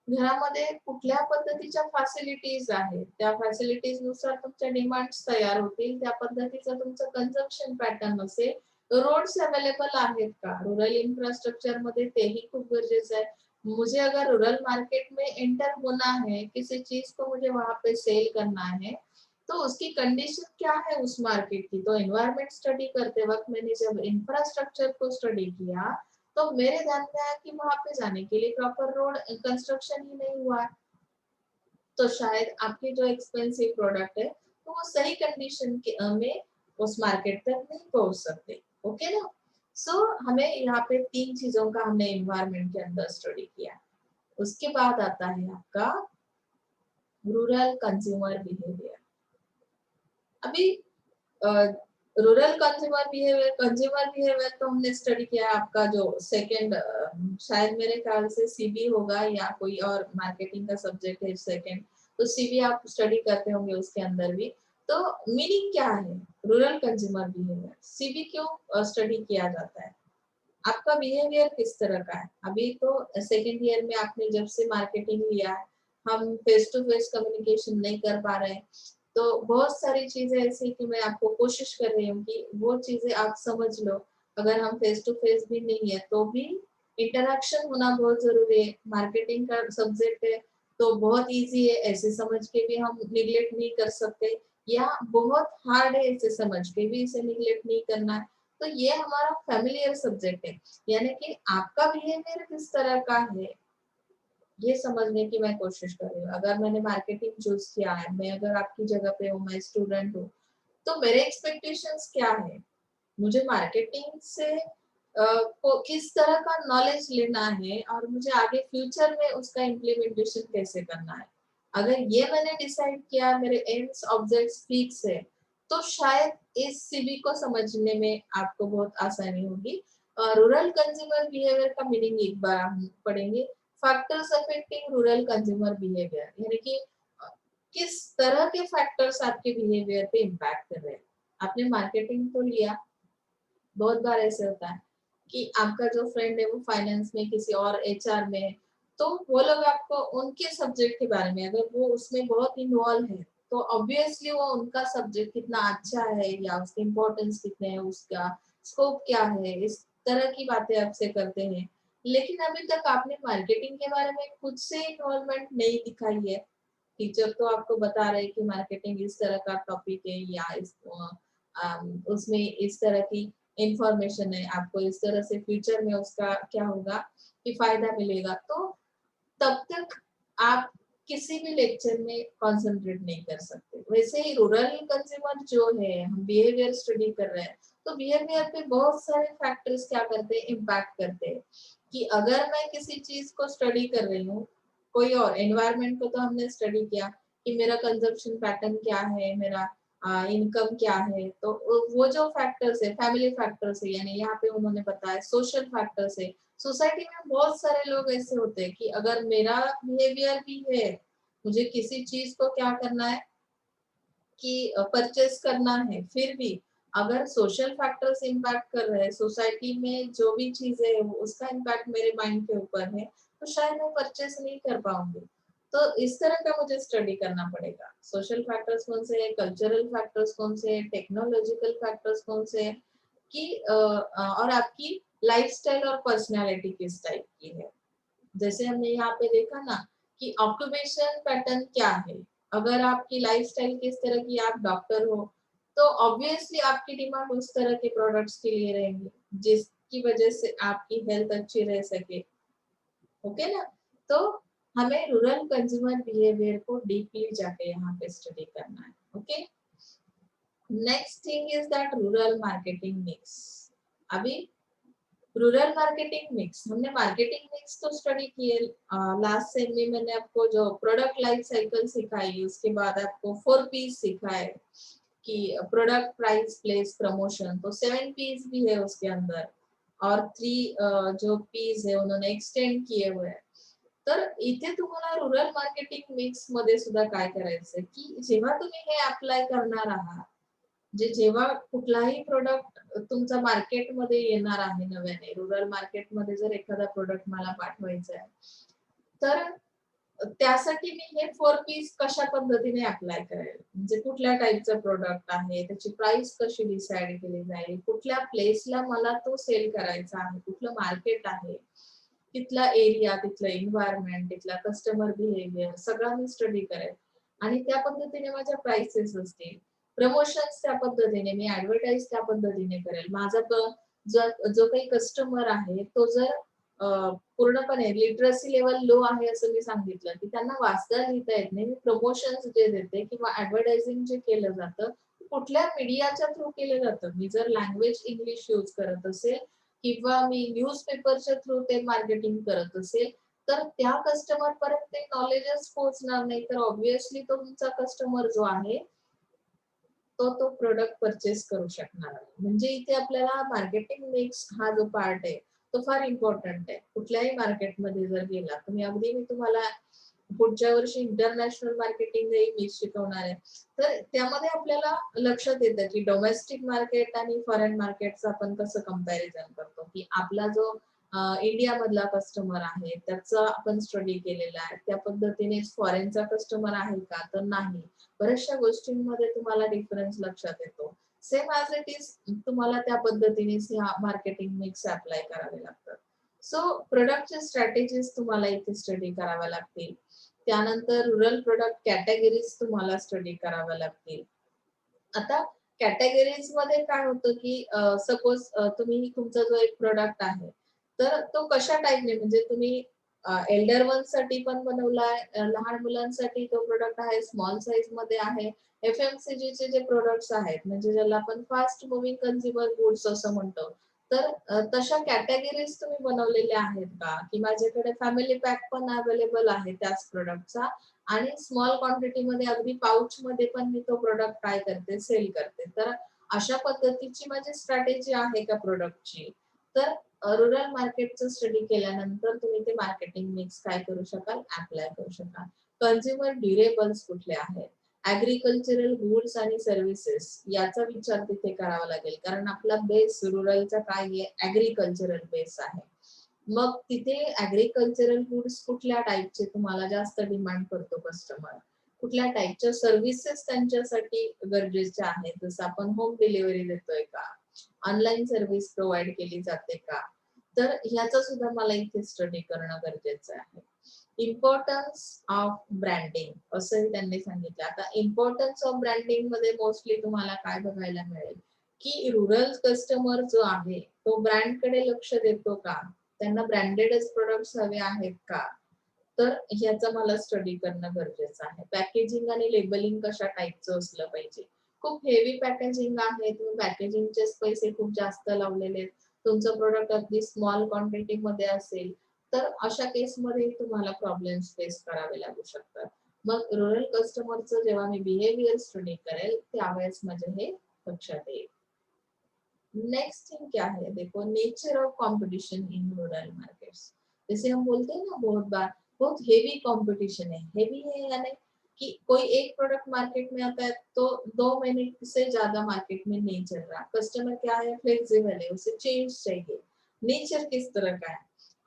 घरामध्ये कुठल्या पद्धतीच्या फॅसिलिटीज आहेत, त्या फॅसिलिटीज नुसार तुमच्या डिमांड्स तयार होतील, त्या पद्धतीचं तुमचं कंझम्पशन पॅटर्न असेल, रोड्स अवेलेबल आहेत का, रूरल इंफ्रास्ट्रक्चर मध्ये तेही खूप गरजेचं है। मुझे अगर रूरल मार्केट में एंटर होना है, किसी चीज को मुझे वहां पे सेल करना है, तो उसकी कंडीशन क्या है उस मार्केट की। तो एनवायरमेंट स्टडी करते वक्त मैंने जब इंफ्रास्ट्रक्चर को स्टडी किया तो मेरे ध्यान में आया कि वहां पे जाने के लिए प्रॉपर रोड कंस्ट्रक्शन ही नहीं हुआ है, तो शायद आपकी जो एक्सपेंसिव प्रोडक्ट है तो वो सही कंडीशन के में उस मार्केट तक नहीं पहुंच सकते। ओके ना। सो हमें यहाँ पे तीन चीजों का हमने एनवायरमेंट के अंदर स्टडी किया। उसके बाद आता है आपका रूरल कंज्यूमर बिहेवियर। अभी रूरल कंज्यूमर बिहेवियर तो हमने स्टडी किया है, आपका जो सेकंड शायद मेरे ख्याल से सीबी होगा या कोई और मार्केटिंग का सब्जेक्ट है सेकंड, तो सीबी आप स्टडी करते होंगे उसके अंदर भी। तो मीनिंग क्या है रूरल कंज्यूमर बिहेवियर, सीबी क्यों स्टडी किया जाता है, आपका बिहेवियर किस तरह का है। अभी तो सेकंड ईयर में आपने जब से मार्केटिंग लिया है, हम फेस टू फेस कम्युनिकेशन नहीं कर पा रहे हैं, तो बहुत सारी चीजें ऐसी कि मैं आपको कोशिश कर रही हूँ कि वो चीजें आप समझ लो। अगर हम फेस टू फेस भी नहीं है तो भी इंटरेक्शन होना बहुत जरूरी है। मार्केटिंग का सब्जेक्ट है तो बहुत इजी है, ऐसे समझ के भी हम निग्लेक्ट नहीं कर सकते, या बहुत हार्ड है ऐसे समझ के भी इसे निग्लेक्ट नहीं करना है। तो ये हमारा फैमिलियर सब्जेक्ट है, यानी कि आपका बिहेवियर किस तरह का है ये समझने की मैं कोशिश कर रही हूँ। अगर मैंने मार्केटिंग चूज किया है, मैं अगर आपकी जगह पे हूँ, मैं स्टूडेंट हूँ, तो मेरे एक्सपेक्टेशंस क्या है, मुझे मार्केटिंग से को किस तरह का नॉलेज लेना है और मुझे आगे फ्यूचर में उसका इम्प्लीमेंटेशन कैसे करना है। अगर ये मैंने डिसाइड किया, मेरे एम्स ऑब्जेक्ट्स फिक्स है, तो शायद इस सीबी को समझने में आपको बहुत आसानी होगी। रूरल कंज्यूमर बिहेवियर का मीनिंग एक बार हम पढ़ेंगे, factors affecting rural consumer behaviour, यानी कि अ, किस तरह के फैक्टर्स आपके बिहेवियर पे इम्पैक्ट कर रहे हैं। आपने मार्केटिंग तो लिया, बहुत बार ऐसे होता है कि आपका जो फ्रेंड है वो फाइनेंस में किसी और एचआर में है, तो वो लोग आपको उनके सब्जेक्ट के बारे में, अगर वो उसमें बहुत इन्वॉल्व है तो ऑब्वियसली वो उनका सब्जेक्ट कितना अच्छा है या उसके इम्पोर्टेंस कितने हैं, उसका स्कोप क्या है, इस तरह की बातें आपसे करते हैं। लेकिन अभी तक आपने मार्केटिंग के बारे में खुद से इन्वॉल्वमेंट नहीं दिखाई है। टीचर तो आपको बता रहे हैं कि मार्केटिंग इस तरह का टॉपिक है या उसमें इस तरह की इंफॉर्मेशन है, आपको इस तरह से फ्यूचर में उसका क्या होगा कि फायदा मिलेगा, तो तब तक आप किसी भी लेक्चर में कंसंट्रेट नहीं कर सकते। वैसे ही रूरल कंज्यूमर जो है, हम बिहेवियर स्टडी कर रहे हैं, तो बिहेवियर पे बहुत सारे फैक्टर्स क्या करते हैं, इम्पैक्ट करते हैं। कि अगर मैं किसी चीज को स्टडी कर रही हूँ, कोई और एनवायरनमेंट को तो हमने स्टडी किया कि मेरा कंजप्शन पैटर्न क्या है, मेरा इनकम क्या है, तो वो जो फैक्टर्स है फैमिली फैक्टर्स है, यानी यहाँ पे उन्होंने बताया सोशल फैक्टर्स है। सोसाइटी में बहुत सारे लोग ऐसे होते हैं कि अगर मेरा बिहेवियर भी है, मुझे किसी चीज को क्या करना है कि परचेस करना है, फिर भी अगर सोशल फैक्टर्स इम्पैक्ट कर रहे हैं, सोसाइटी में जो भी चीजें है उसका इम्पैक्ट मेरे माइंड के ऊपर है, तो शायद मैं परचेस नहीं कर पाऊंगी। तो इस तरह का मुझे स्टडी करना पड़ेगा, सोशल फैक्टर्स कौन से है, कल्चरल फैक्टर्स कौन से है, टेक्नोलॉजिकल फैक्टर्स कौन से है, कि और आपकी लाइफस्टाइल और पर्सनालिटी किस टाइप की है। जैसे हमने यहाँ पे देखा ना कि ऑक्यूपेशन पैटर्न क्या है। अगर आपकी लाइफस्टाइल किस तरह की, आप डॉक्टर हो, तो ऑब्वियसली आपकी डिमांड उस तरह के प्रोडक्ट्स के लिए रहेंगे जिसकी वजह से आपकी हेल्थ अच्छी रह सके। ओके ना। तो हमें रूरल कंज्यूमर बिहेवियर को डीपली जाके यहाँ पे स्टडी करना है। Okay, next thing is that rural marketing mix. अभी रूरल मार्केटिंग मिक्स, हमने मार्केटिंग मिक्स तो स्टडी किए लास्ट सेम में। मैंने आपको जो प्रोडक्ट लाइफ साइकिल सिखाई, उसके बाद आपको 4 P's सिखाए कि प्रोडक्ट, प्राइस, प्लेस, प्रमोशन। तो 7 P's भी है उसके अंदर, और 3 जो P's है उन्होंने एक्सटेंड किए हुए हैं। तर इथे तुम्हाला रूरल मार्केटिंग मिक्स मध्ये सुद्धा काय करायचंय की जेव्हा तुम्ही हे अप्लाय करणार आहात, जेव्हा कुठलाही प्रोडक्ट तुमचा मार्केटमध्ये येणार आहे नव्याने, रूरल मार्केटमध्ये जर एखादा प्रोडक्ट मला पाठवायचा आहे, तर त्यासाठी मी हे 4 P's कशा पद्धतीने अप्लाय करेल, म्हणजे कुठल्या टाईपचं प्रोडक्ट आहे, त्याची प्राइस कशी डिसाइड केली जाईल, कुठल्या प्लेसला मला तो सेल करायचा आहे, कुठलं मार्केट आहे, तिथला एरिया, तिथलं एन्व्हायरमेंट, तिथला कस्टमर बिहेवियर सगळं मी स्टडी करेल आणि त्या पद्धतीने माझ्या प्राइसेस असतील, प्रमोशन्स त्या पद्धतीने, मी ऍडव्हर्टाइज त्या पद्धतीने करेल। माझा जो काही कस्टमर आहे तो जर पूर्णपणे लिटरसी लेवल लो आहे असं मी सांगितलं की त्यांना वाचता लिहिता येत नाही, मी प्रमोशन्स जे देते किंवा ऍडव्हर्टायझिंग जे केलं जातं कुठल्या मीडियाच्या थ्रू केलं जातं, मी जर लँग्वेज इंग्लिश यूज करत असेल किंवा मी न्यूजपेपरच्या थ्रू ते मार्केटिंग करत असेल, तर त्या कस्टमर पर्यंत ते नॉलेजच पोहोचणार नाही, तर ऑब्व्हियसली तो तुमचा कस्टमर जो आहे तो प्रोडक्ट परचेस करू शकणार आहे। म्हणजे इथे आपल्याला मार्केटिंग मिक्स हा जो पार्ट आहे तो फार इम्पॉर्टंट आहे। कुठल्याही मार्केटमध्ये जर गेला तुम्ही, अगदी मी तुम्हाला पुढच्या वर्षी इंटरनॅशनल मार्केटिंग मी शिकवणार आहे, तर त्यामध्ये आपल्याला लक्षात येतं की डोमेस्टिक मार्केट आणि फॉरेन मार्केटचं आपण कसं कंपॅरिझन करतो, की आपला जो इंडिया मधला कस्टमर आहे त्याचा आपण स्टडी केलेला आहे, त्या पद्धतीनेच फॉरेनचा कस्टमर आहे का, तर नाही। बऱ्याचशा गोष्टींमध्ये तुम्हाला डिफरन्स लक्षात येतो। सेम ॲज इट इज तुम्हाला त्या पद्धतीनेच ह्या मार्केटिंग मिक्स अप्लाय करावे लागतात। सो प्रोडक्टचे स्ट्रॅटेजीज तुम्हाला इथे स्टडी कराव्या लागतील। त्यानंतर रूरल प्रोडक्ट कॅटेगरीज तुम्हाला स्टडी कराव्या लागतील। आता कॅटेगरीज मध्ये काय होतं की सपोज तुम्ही तुमचा जो एक प्रोडक्ट आहे, तर तो कशा टाईपने, म्हणजे तुम्ही एल्डर वन साठी पण बनवलाय, लहान मुलांसाठी तो प्रोडक्ट आहे, स्मॉल साईज मध्ये आहे, एफएमसीजी चे जे प्रोडक्ट्स आहेत, म्हणजे ज्याला आपण फास्ट मुव्हिंग कन्झ्युमर गुड्स असं म्हणतो, तर तशा कॅटेगरीज तुम्ही बनवलेल्या आहेत का, की माझ्याकडे फॅमिली पॅक पण अवेलेबल आहे त्याच प्रोडक्टचा आणि स्मॉल क्वांटिटी मध्ये अगदी पाउच मध्ये पण मी तो प्रोडक्ट काय करते, सेल करते, तर अशा पद्धतीची माझी स्ट्रॅटेजी आहे का प्रोडक्टची। तर रूरल मार्केटचं स्टडी केल्यानंतर तुम्ही ते मार्केटिंग मिक्स काय करू शकाल, अप्लाय करू शकाल। कन्झ्युमर ड्युरेबल्स कुठले आहेत, ऍग्रिकल्चरल गुड्स आणि सर्व्हिसेस याचा विचार तिथे करावा लागेल, कारण आपला बेस रूरलचा काय आहे, ऍग्रिकल्चरल बेस आहे। मग तिथे ऍग्रिकल्चरल गुड्स कुठल्या टाईपचे तुम्हाला जास्त डिमांड करतो कस्टमर, कुठल्या टाईपच्या सर्व्हिसेस त्यांच्यासाठी गरजेच्या आहेत, जसं आपण होम डिलिव्हरी देतोय का, ऑनलाईन सर्व्हिस प्रोव्हाइड केली जाते का, तर ह्याचा सुद्धा मला इथे स्टडी करणं गरजेचं आहे। इम्पॉर्टन्स ऑफ ब्रँडिंग असंही त्यांनी सांगितलं। आता इम्पॉर्टन्स ऑफ ब्रँडिंग मध्ये मोस्टली तुम्हाला काय बघायला मिळेल की रूरल कस्टमर जो आहे तो ब्रँडकडे लक्ष देतो का, त्यांना ब्रँडेडच प्रोडक्ट्स हवे आहेत का, तर ह्याचा मला स्टडी करणं गरजेचं आहे। पॅकेजिंग आणि लेबलिंग कशा टाईपचं असलं पाहिजे, खूप हेवी पॅकेजिंग आहे, तुम्ही पॅकेजिंगचेच पैसे खूप जास्त लावलेले आहेत, तुमचं प्रोडक्ट अगदी स्मॉल क्वांटिटी मध्ये असेल, तर अशा केसमध्ये तुम्हाला प्रॉब्लेम्स फेस करावे लागू शकतात। मग रूरल कस्टमरचं जेव्हा मी बिहेवियर स्टडी करेल त्यावेळेस माझे हे लक्षात येईल। नेक्स्ट थिंग क्या है, देखो nature of competition in rural markets. जैसे हम बोलते हैं ना बहुत बार, बहुत हेवी कंपटीशन है। हेवी है यानी कि कोई एक प्रोडक्ट मार्केट में आता है तो 2 महीने से ज्यादा मार्केट में नहीं चल रहा, कस्टमर क्या है, फ्लेक्सिबल है, उसे चेंज चाहिए। नेचर किस तरह का है,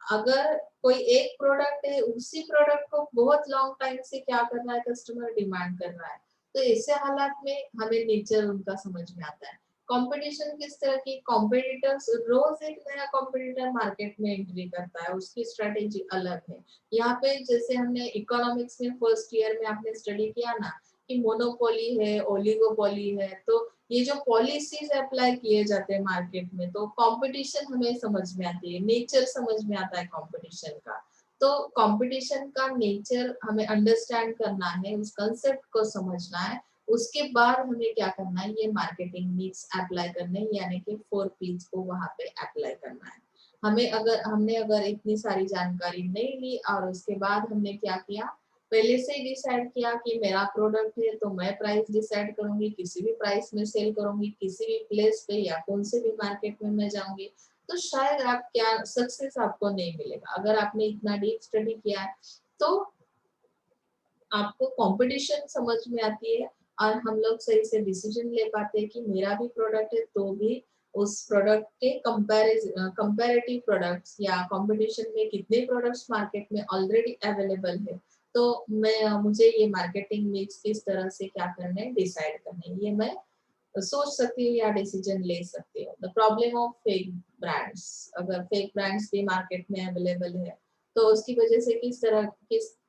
अगर कोई एक प्रोडक्ट है उसी प्रोडक्ट को बहुत लॉन्ग टाइम से क्या करना है, कस्टमर डिमांड कर रहा है, तो ऐसे हालात में हमें नेचर उनका समझ में आता है। कंपटीशन किस तरह की, कॉम्पिटिटर्स रोज एक नया कॉम्पिटिटर मार्केट में एंट्री करता है, उसकी स्ट्रेटेजी अलग है। यहाँ पे जैसे हमने इकोनॉमिक्स में फर्स्ट ईयर में आपने स्टडी किया ना कि मोनोपोली है, ओलिगोपोली है, तो ये जो पॉलिसीज अप्लाई किए जाते हैं मार्केट में, तो कंपटीशन हमें समझ में आती है, नेचर समझ में आता है कंपटीशन का। तो कंपटीशन का नेचर हमें अंडरस्टैंड करना है, उस कंसेप्ट को समझना है, उसके बाद हमें क्या करना है, ये मार्केटिंग मिक्स अप्लाई करने हैं, यानी कि 4 P's को वहां पे अप्लाई करना है। हमने अगर इतनी सारी जानकारी नहीं ली और उसके बाद हमने क्या किया, पहले से ही डिसाइड किया कि मेरा प्रोडक्ट है तो मैं प्राइस डिसाइड करूंगी, किसी भी प्राइस में सेल करूंगी, किसी भी प्लेस पे या कौन से भी मार्केट में मैं जाऊंगी, तो शायद आप क्या सक्सेस आपको नहीं मिलेगा। अगर आपने इतना डीप स्टडी किया है तो आपको कंपटीशन समझ में आती है और हम लोग सही से डिसीजन ले पाते हैं कि मेरा भी प्रोडक्ट है तो भी उस प्रोडक्ट के कंपैरेटिव प्रोडक्ट्स या कंपटीशन में कितने प्रोडक्ट्स मार्केट में ऑलरेडी अवेलेबल है, तो मैं मुझे ये मार्केटिंग मिक्स किस तरह से क्या करना है डिसाइड करना है, ये मैं सोच सकती हूँ या डिसीजन ले सकती हूँ। The problem of fake brands, अगर फेक ब्रांड्स भी मार्केट में अवेलेबल है तो उसकी वजह से किस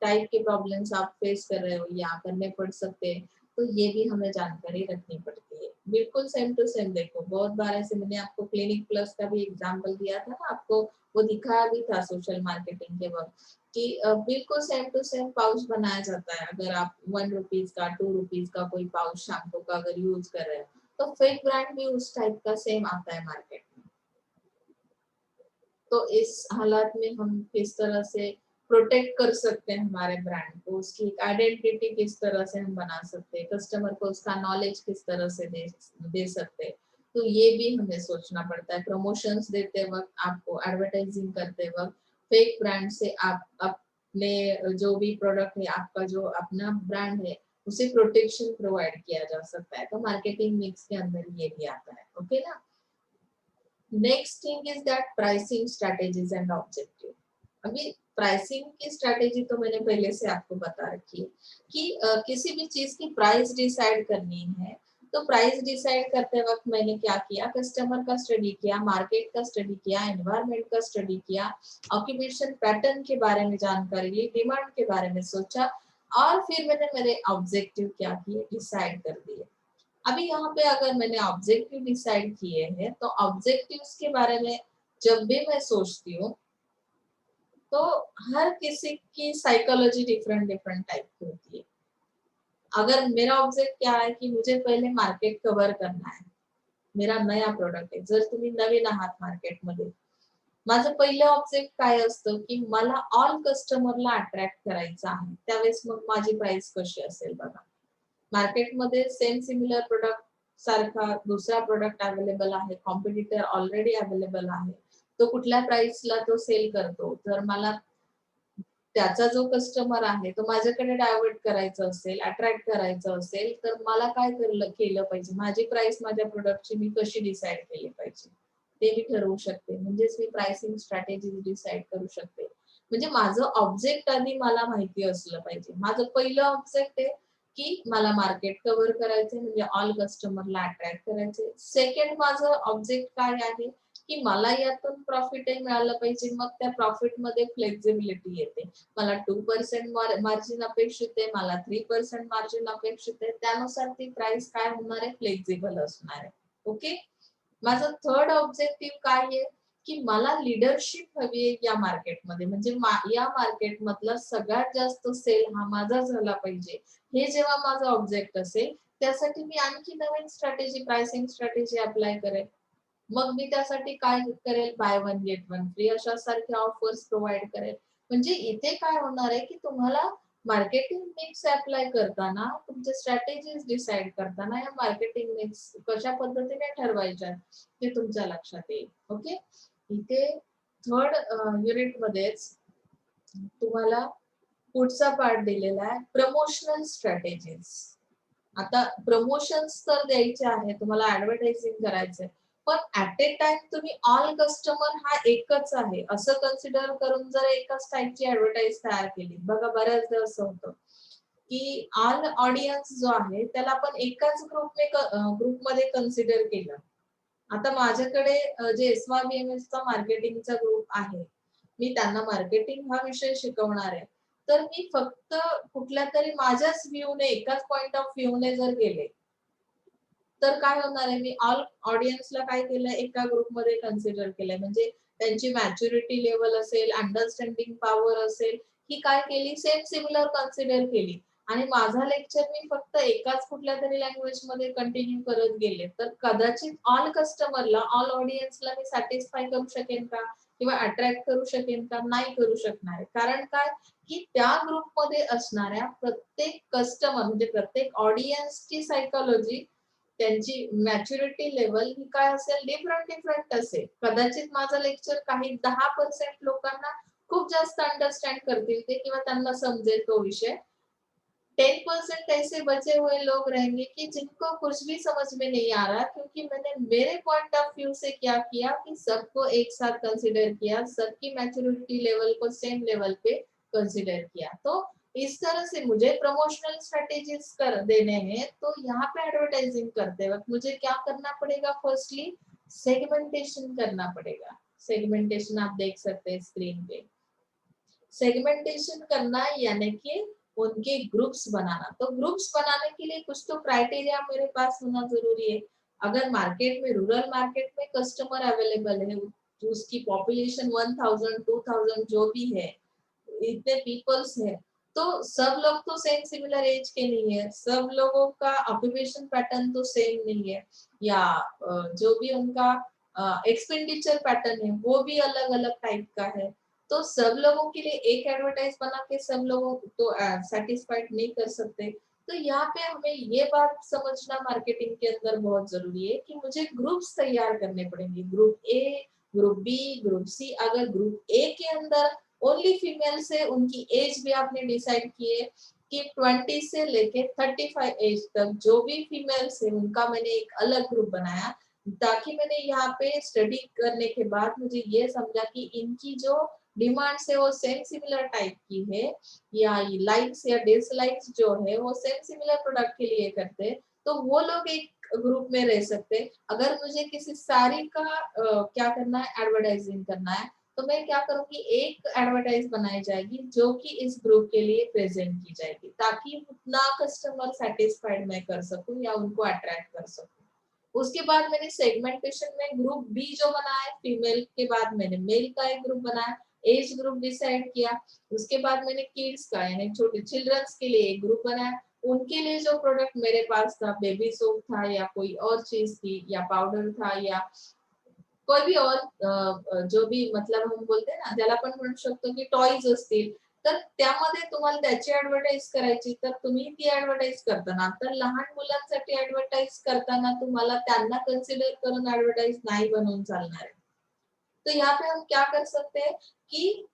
टाइप के प्रॉब्लम्स आप फेस कर रहे हो या करने पड़ सकते हैं, तो ये भी हमें जानकारी रखनी पड़ती है। बिल्कुल सेम टू सेम देखो, बहुत बार ऐसे मैंने आपको क्लिनिक प्लस का भी एग्जांपल दिया था ना, आपको वो दिखाया भी था सोशल मार्केटिंग के वक्त कि बिल्कुल सेम टू सेम पाउच बनाया जाता है। अगर आप 1 रुपीज का 2 रुपीज का कोई पाउच शैम्पू का अगर यूज कर रहे हो तो फेक ब्रांड भी उस टाइप का सेम आता है मार्केट में। तो इस हालात में हम किस तरह से प्रोटेक्ट कर सकते हैं हमारे ब्रांड को, उसकी आइडेंटिटी किस तरह से हम बना सकते हैं, कस्टमर को उसका नॉलेज किस तरह से दे सकते हैं, तो ये भी हमें सोचना पड़ता है। प्रमोशंस देते वक्त, आपको एडवर्टाइजिंग करते वक्त फेक ब्रांड से आप अपने जो भी प्रोडक्ट है, आपका जो अपना ब्रांड है, उसे प्रोटेक्शन प्रोवाइड किया जा सकता है। तो मार्केटिंग मिक्स के अंदर ये भी आता है। ओके ना। Next thing is that pricing strategies and objective. अभी प्राइसिंग की स्ट्रेटेजी तो मैंने पहले से आपको बता रखी है कि किसी भी चीज की प्राइस डिसाइड करनी है, तो प्राइस डिसाइड करते वक्त मैंने क्या किया, कस्टमर का स्टडी किया, मार्केट का स्टडी किया, एनवायरमेंट का स्टडी किया, ऑक्यूपेशन पैटर्न के बारे में जानकारी ली, डिमांड के बारे में सोचा, और फिर मैंने मेरे ऑब्जेक्टिव क्या किए, डिसाइड कर दिए। अभी यहाँ पे अगर मैंने ऑब्जेक्टिव डिसाइड किए हैं तो ऑब्जेक्टिव्स के बारे में जब भी मैं सोचती हूँ तो हर किसी की साइकोलॉजी डिफरेंट डिफरेंट टाइप की होती है। अगर मेरा ऑब्जेक्ट क्या है कि मुझे पहले मार्केट कव्हर करना आहे, मेरा नया प्रोडक्ट आहे, जर तुम्ही नवीन आहात मार्केटमध्ये, माझं पहिलं ऑब्जेक्ट काय असतं की मला ऑल कस्टमरला अट्रॅक्ट करायचं आहे, त्यावेळेस मग माझी प्राइस कशी असेल बघा। मार्केटमध्ये सेम सिमिलर प्रोडक्ट सारखा दुसरा प्रोडक्ट अवेलेबल आहे, कॉम्पिटिटर ऑलरेडी अवेलेबल आहे, तो कुठल्या प्राइसला तो सेल करतो, तर मला त्याचा जो कस्टमर आहे तो माझ्याकडे डायव्हर्ट करायचं असेल, अट्रॅक्ट करायचं असेल, तर मला काय केलं पाहिजे, माझी प्राइस माझ्या प्रोडक्टची मी कशी डिसाइड केली पाहिजे ते मी ठरवू शकते। म्हणजेच मी प्राइसिंग स्ट्रॅटेजी डिसाइड करू शकते। म्हणजे माझं ऑब्जेक्ट आधी मला माहिती असलं पाहिजे। माझं पहिलं ऑब्जेक्ट आहे की मला मार्केट कव्हर करायचंय, म्हणजे ऑल कस्टमरला अट्रॅक्ट करायचंय। सेकंड माझं ऑब्जेक्ट काय आहे की मला यातून प्रॉफिट मिळालं पाहिजे, मग त्या प्रॉफिट मध्ये फ्लेक्झिबिलिटी येते। मला 2% मार्जिन अपेक्षित आहे, मला 3% मार्जिन अपेक्षित आहे, त्यानुसार ती प्राइस काय होणार आहे, फ्लेक्झिबल असणार आहे। ओके। माझं थर्ड ऑब्जेक्टिव्ह काय आहे की मला लीडरशिप हवी आहे या मार्केटमध्ये, म्हणजे या मार्केट मधला सगळ्यात जास्त सेल हा माझा झाला पाहिजे, हे जेव्हा माझं ऑब्जेक्ट असेल त्यासाठी मी आणखी नवीन स्ट्रॅटेजी, प्राइसिंग स्ट्रॅटेजी अप्लाय करेल। मग मी त्यासाठी काय करेल, by one get one free अशा सारख्या ऑफर्स प्रोव्हाइड करेल। म्हणजे इथे काय होणार आहे की तुम्हाला मार्केटिंग मिक्स अप्लाय करताना, तुमचे स्ट्रॅटेजीज डिसाइड करताना या मार्केटिंग मिक्स कशा पद्धतीने ठरवायच्या ते तुमच्या लक्षात येईल। ओके। इथे थर्ड युनिट मध्येच तुम्हाला पुढचा पार्ट दिलेला आहे, प्रमोशनल स्ट्रॅटेजीज। आता प्रमोशन्स तर द्यायचे आहे, तुम्हाला ऍडव्हर्टायझिंग करायचंय, पण ऍट ए टाइम तुम्ही ऑल कस्टमर हा एकच आहे असं कन्सिडर करून जर एकाच टाइपची ऍडव्हर्टाईज तयार केली, बघा बऱ्याचदा असं होतं की ऑल ऑडियन्स जो आहे त्याला आपण एकाच ग्रुपमध्ये कन्सिडर केलं. आता माझ्याकडे जे SYBMS चा मार्केटिंगचा ग्रुप आहे, मी त्यांना मार्केटिंग हा विषय शिकवणार आहे. तर मी फक्त कुठल्यातरी माझ्याच व्ह्यूने एकाच पॉइंट ऑफ व्ह्यूने जर गेले, तर काय होणार आहे, मी ऑल ऑडियन्सला काय केलंय एका ग्रुपमध्ये कन्सिडर केलंय. म्हणजे त्यांची मॅच्युरिटी लेव्हल असेल, अंडरस्टँडिंग पॉवर असेल, ही काय केली सेम सिमिलर कन्सिडर केली. आणि माझा लेक्चर मी फक्त एकाच कुठल्यातरी लँग्वेजमध्ये कंटिन्यू करत गेले, तर कदाचित ऑल कस्टमरला, ऑल ऑडियन्सला मी सॅटिस्फाय करू शकेन का? किंवा अट्रॅक्ट करू शकेन का? नाही करू शकणार. कारण काय, की त्या ग्रुपमध्ये असणाऱ्या प्रत्येक कस्टमर म्हणजे प्रत्येक ऑडियन्सची सायकॉलॉजी, त्यांची मॅच्युरिटी लेवल ही काय असेल, डिफरंट असेल. कदाचित माझं लेक्चर काही 10% लोकांना खूप जास्त अंडरस्टँड करतील ते किंवा त्यांना समजेल तो विषय. 10% ऐसे बचे हुए लोग रहेंगे कि जिनको कुछ भी समझ में नहीं आ रहा, क्योंकि मैंने मेरे पॉइंट ऑफ व्यू से क्या किया कि सबको एक साथ कंसिडर किया, सबकी मैच्योरिटी लेवल को सेम लेवल पे कंसिडर किया। तो इस तरह से मुझे प्रमोशनल स्ट्रेटेजीज कर देने हैं, तो यहाँ पे एडवर्टाइजिंग करते वक्त मुझे क्या करना पड़ेगा, फर्स्टली सेगमेंटेशन करना पड़ेगा। सेगमेंटेशन आप देख सकते हैं स्क्रीन पे। सेगमेंटेशन करना यानी कि उनके ग्रुप्स बनाना। तो ग्रुप्स बनाने के लिए कुछ तो क्राइटेरिया मेरे पास होना जरूरी है। अगर मार्केट में, रूरल मार्केट में कस्टमर अवेलेबल है, उसकी पॉपुलेशन 1000 2000 जो भी है, इतने पीपल्स है, तो सब लोग तो सेम सिमिलर एज के नहीं है, सब लोगों का ऑक्यूपेशन पैटर्न तो सेम नहीं है, या जो भी उनका एक्सपेंडिचर पैटर्न है वो भी अलग अलग टाइप का है। तो सब लोगों के लिए एक एडवर्टाइज बना के सब लोगों को तो सेटिस्फाइड नहीं कर सकते। तो यहाँ पे हमें ये बात समझना मार्केटिंग के अंदर बहुत जरूरी है कि मुझे ग्रुप्स तैयार करने पड़ेंगे, group A, group B, group C. अगर ग्रुप ए के अंदर ओनली फीमेल्स है, उनकी एज भी आपने डिसाइड की है कि 20 से लेके 35 एज तक जो भी फीमेल्स है उनका मैंने एक अलग ग्रुप बनाया, ताकि मैंने यहाँ पे स्टडी करने के बाद मुझे ये समझा कि इनकी जो डिमांड्स है वो सेम सिमिलर टाइप की है, या लाइक्स या डिसलाइक्स जो है वो सेम सिमिलर प्रोडक्ट के लिए करते हैं, तो वो लोग एक ग्रुप में रह सकते हैं। अगर मुझे किसी साड़ी का क्या करना है, एडवर्टाइजिंग करना है, तो मैं क्या करूंगी, एक एडवर्टाइज बनाई जाएगी जो कि इस ग्रुप के लिए प्रेजेंट की जाएगी, ताकि उतना कस्टमर सेटिस्फाइड मैं कर सकूं या उनको अट्रैक्ट कर सकूं। उसके बाद मैंने सेगमेंटेशन में ग्रुप बी जो बनाया, फीमेल के बाद मैंने मेल का एक ग्रुप बनाया, एज ग्रुप डिसाइड किया। उसके बाद मैंने किड्स का यानी छोटे चिल्ड्रंस के लिए एक ग्रुप बनाया। उनके लिए जो प्रोडक्ट मेरे पास था, बेबी सोप था या कोई और चीज थी या पाउडर था या कोई भी और जो भी मतलब हम बोलते हैं ना, ज्याला आपण म्हणू शकतो की टॉयज असतील, तर त्यामध्ये तुम्हाला त्याची ऍडव्हर्टाइज करायची, तर तुम्ही ती ऍडव्हर्टाइज करताना, तर लहान मुलांसाठी ऍडव्हर्टाइज करताना तुम्हाला त्यांना कन्सिडर करून ऍडव्हर्टाइज नाही बनवून चालणार आहे। तो यहाँ पे हम क्या कर सकते हैं कि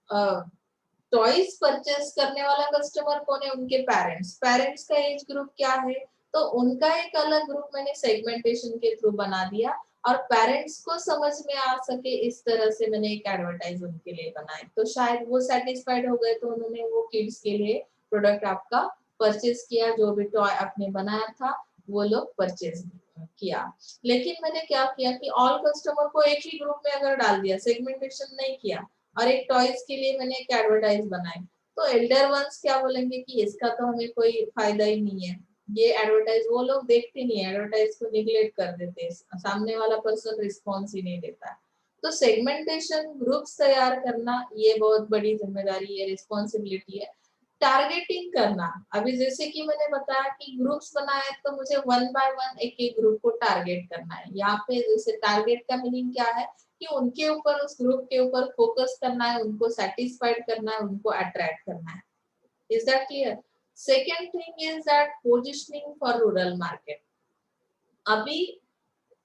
टॉयज परचेस करने वाला कस्टमर कौन है, उनके पेरेंट्स। पेरेंट्स का एज ग्रुप क्या है, तो उनका एक अलग ग्रुप मैंने सेगमेंटेशन के थ्रू बना दिया, और पेरेंट्स को समझ में आ सके इस तरह से मैंने एक एडवर्टाइज उनके लिए बनाई। तो शायद वो सेटिस्फाइड हो गए, तो उन्होंने वो किड्स के लिए प्रोडक्ट आपका परचेस किया, जो भी टॉय आपने बनाया था वो लोग परचेस किया। लेकिन मैंने क्या किया कि ऑल कस्टमर को एक ही ग्रुप में अगर डाल दिया, सेगमेंटेशन नहीं किया, और एक टॉयज के लिए मैंने एक एडवर्टाइज बनाई, तो एल्डर वंस क्या बोलेंगे कि इसका तो हमें कोई फायदा ही नहीं है, ये एडवर्टाइज वो लोग देखते नहीं है, एडवर्टाइज को निग्लेक्ट कर देते हैं, सामने वाला पर्सन रिस्पॉन्स ही नहीं देता। तो सेगमेंटेशन ग्रुप्स तैयार करना ये बहुत बड़ी जिम्मेदारी है, रिस्पॉन्सिबिलिटी है। टारगेटिंग करना, अभी जैसे कि मैंने बताया कि ग्रुप्स बनाए, तो मुझे वन बाय वन एक एक ग्रुप को टारगेट करना है। यहाँ पे जैसे टारगेट का मीनिंग क्या है कि उनके ऊपर, उस ग्रुप के ऊपर फोकस करना है, उनको सेटिस्फाइड करना है, उनको अट्रैक्ट करना है। Is that clear? Second thing is that positioning for rural market. अभी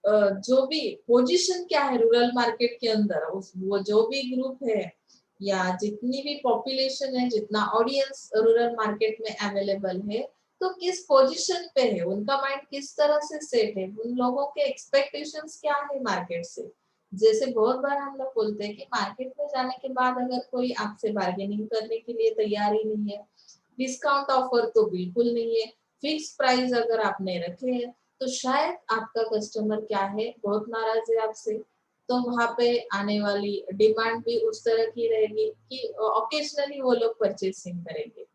जो भी पोजीशन क्या है रूरल मार्केट के अंदर, उस वो जो भी ग्रुप है या जितनी भी पॉपुलेशन है, जितना ऑडियंस रूरल मार्केट में अवेलेबल है, तो किस पोजीशन पे है, उनका माइंड किस तरह से सेट है, उन लोगों के एक्सपेक्टेशंस क्या है मार्केट से। जैसे बहुत बार हम लोग बोलते हैं कि मार्केट में जाने के बाद अगर कोई आपसे बार्गेनिंग करने के लिए तैयार ही नहीं है, डिस्काउंट ऑफर तो बिल्कुल नहीं है, फिक्स प्राइस अगर आपने रखे हैं तो शायद आपका कस्टमर क्या है, बहुत नाराज है आपसे, तो वहां पे आने वाली डिमांड भी उस तरह की रहेगी कि ओकेजनली वो लोग परचेसिंग करेंगे,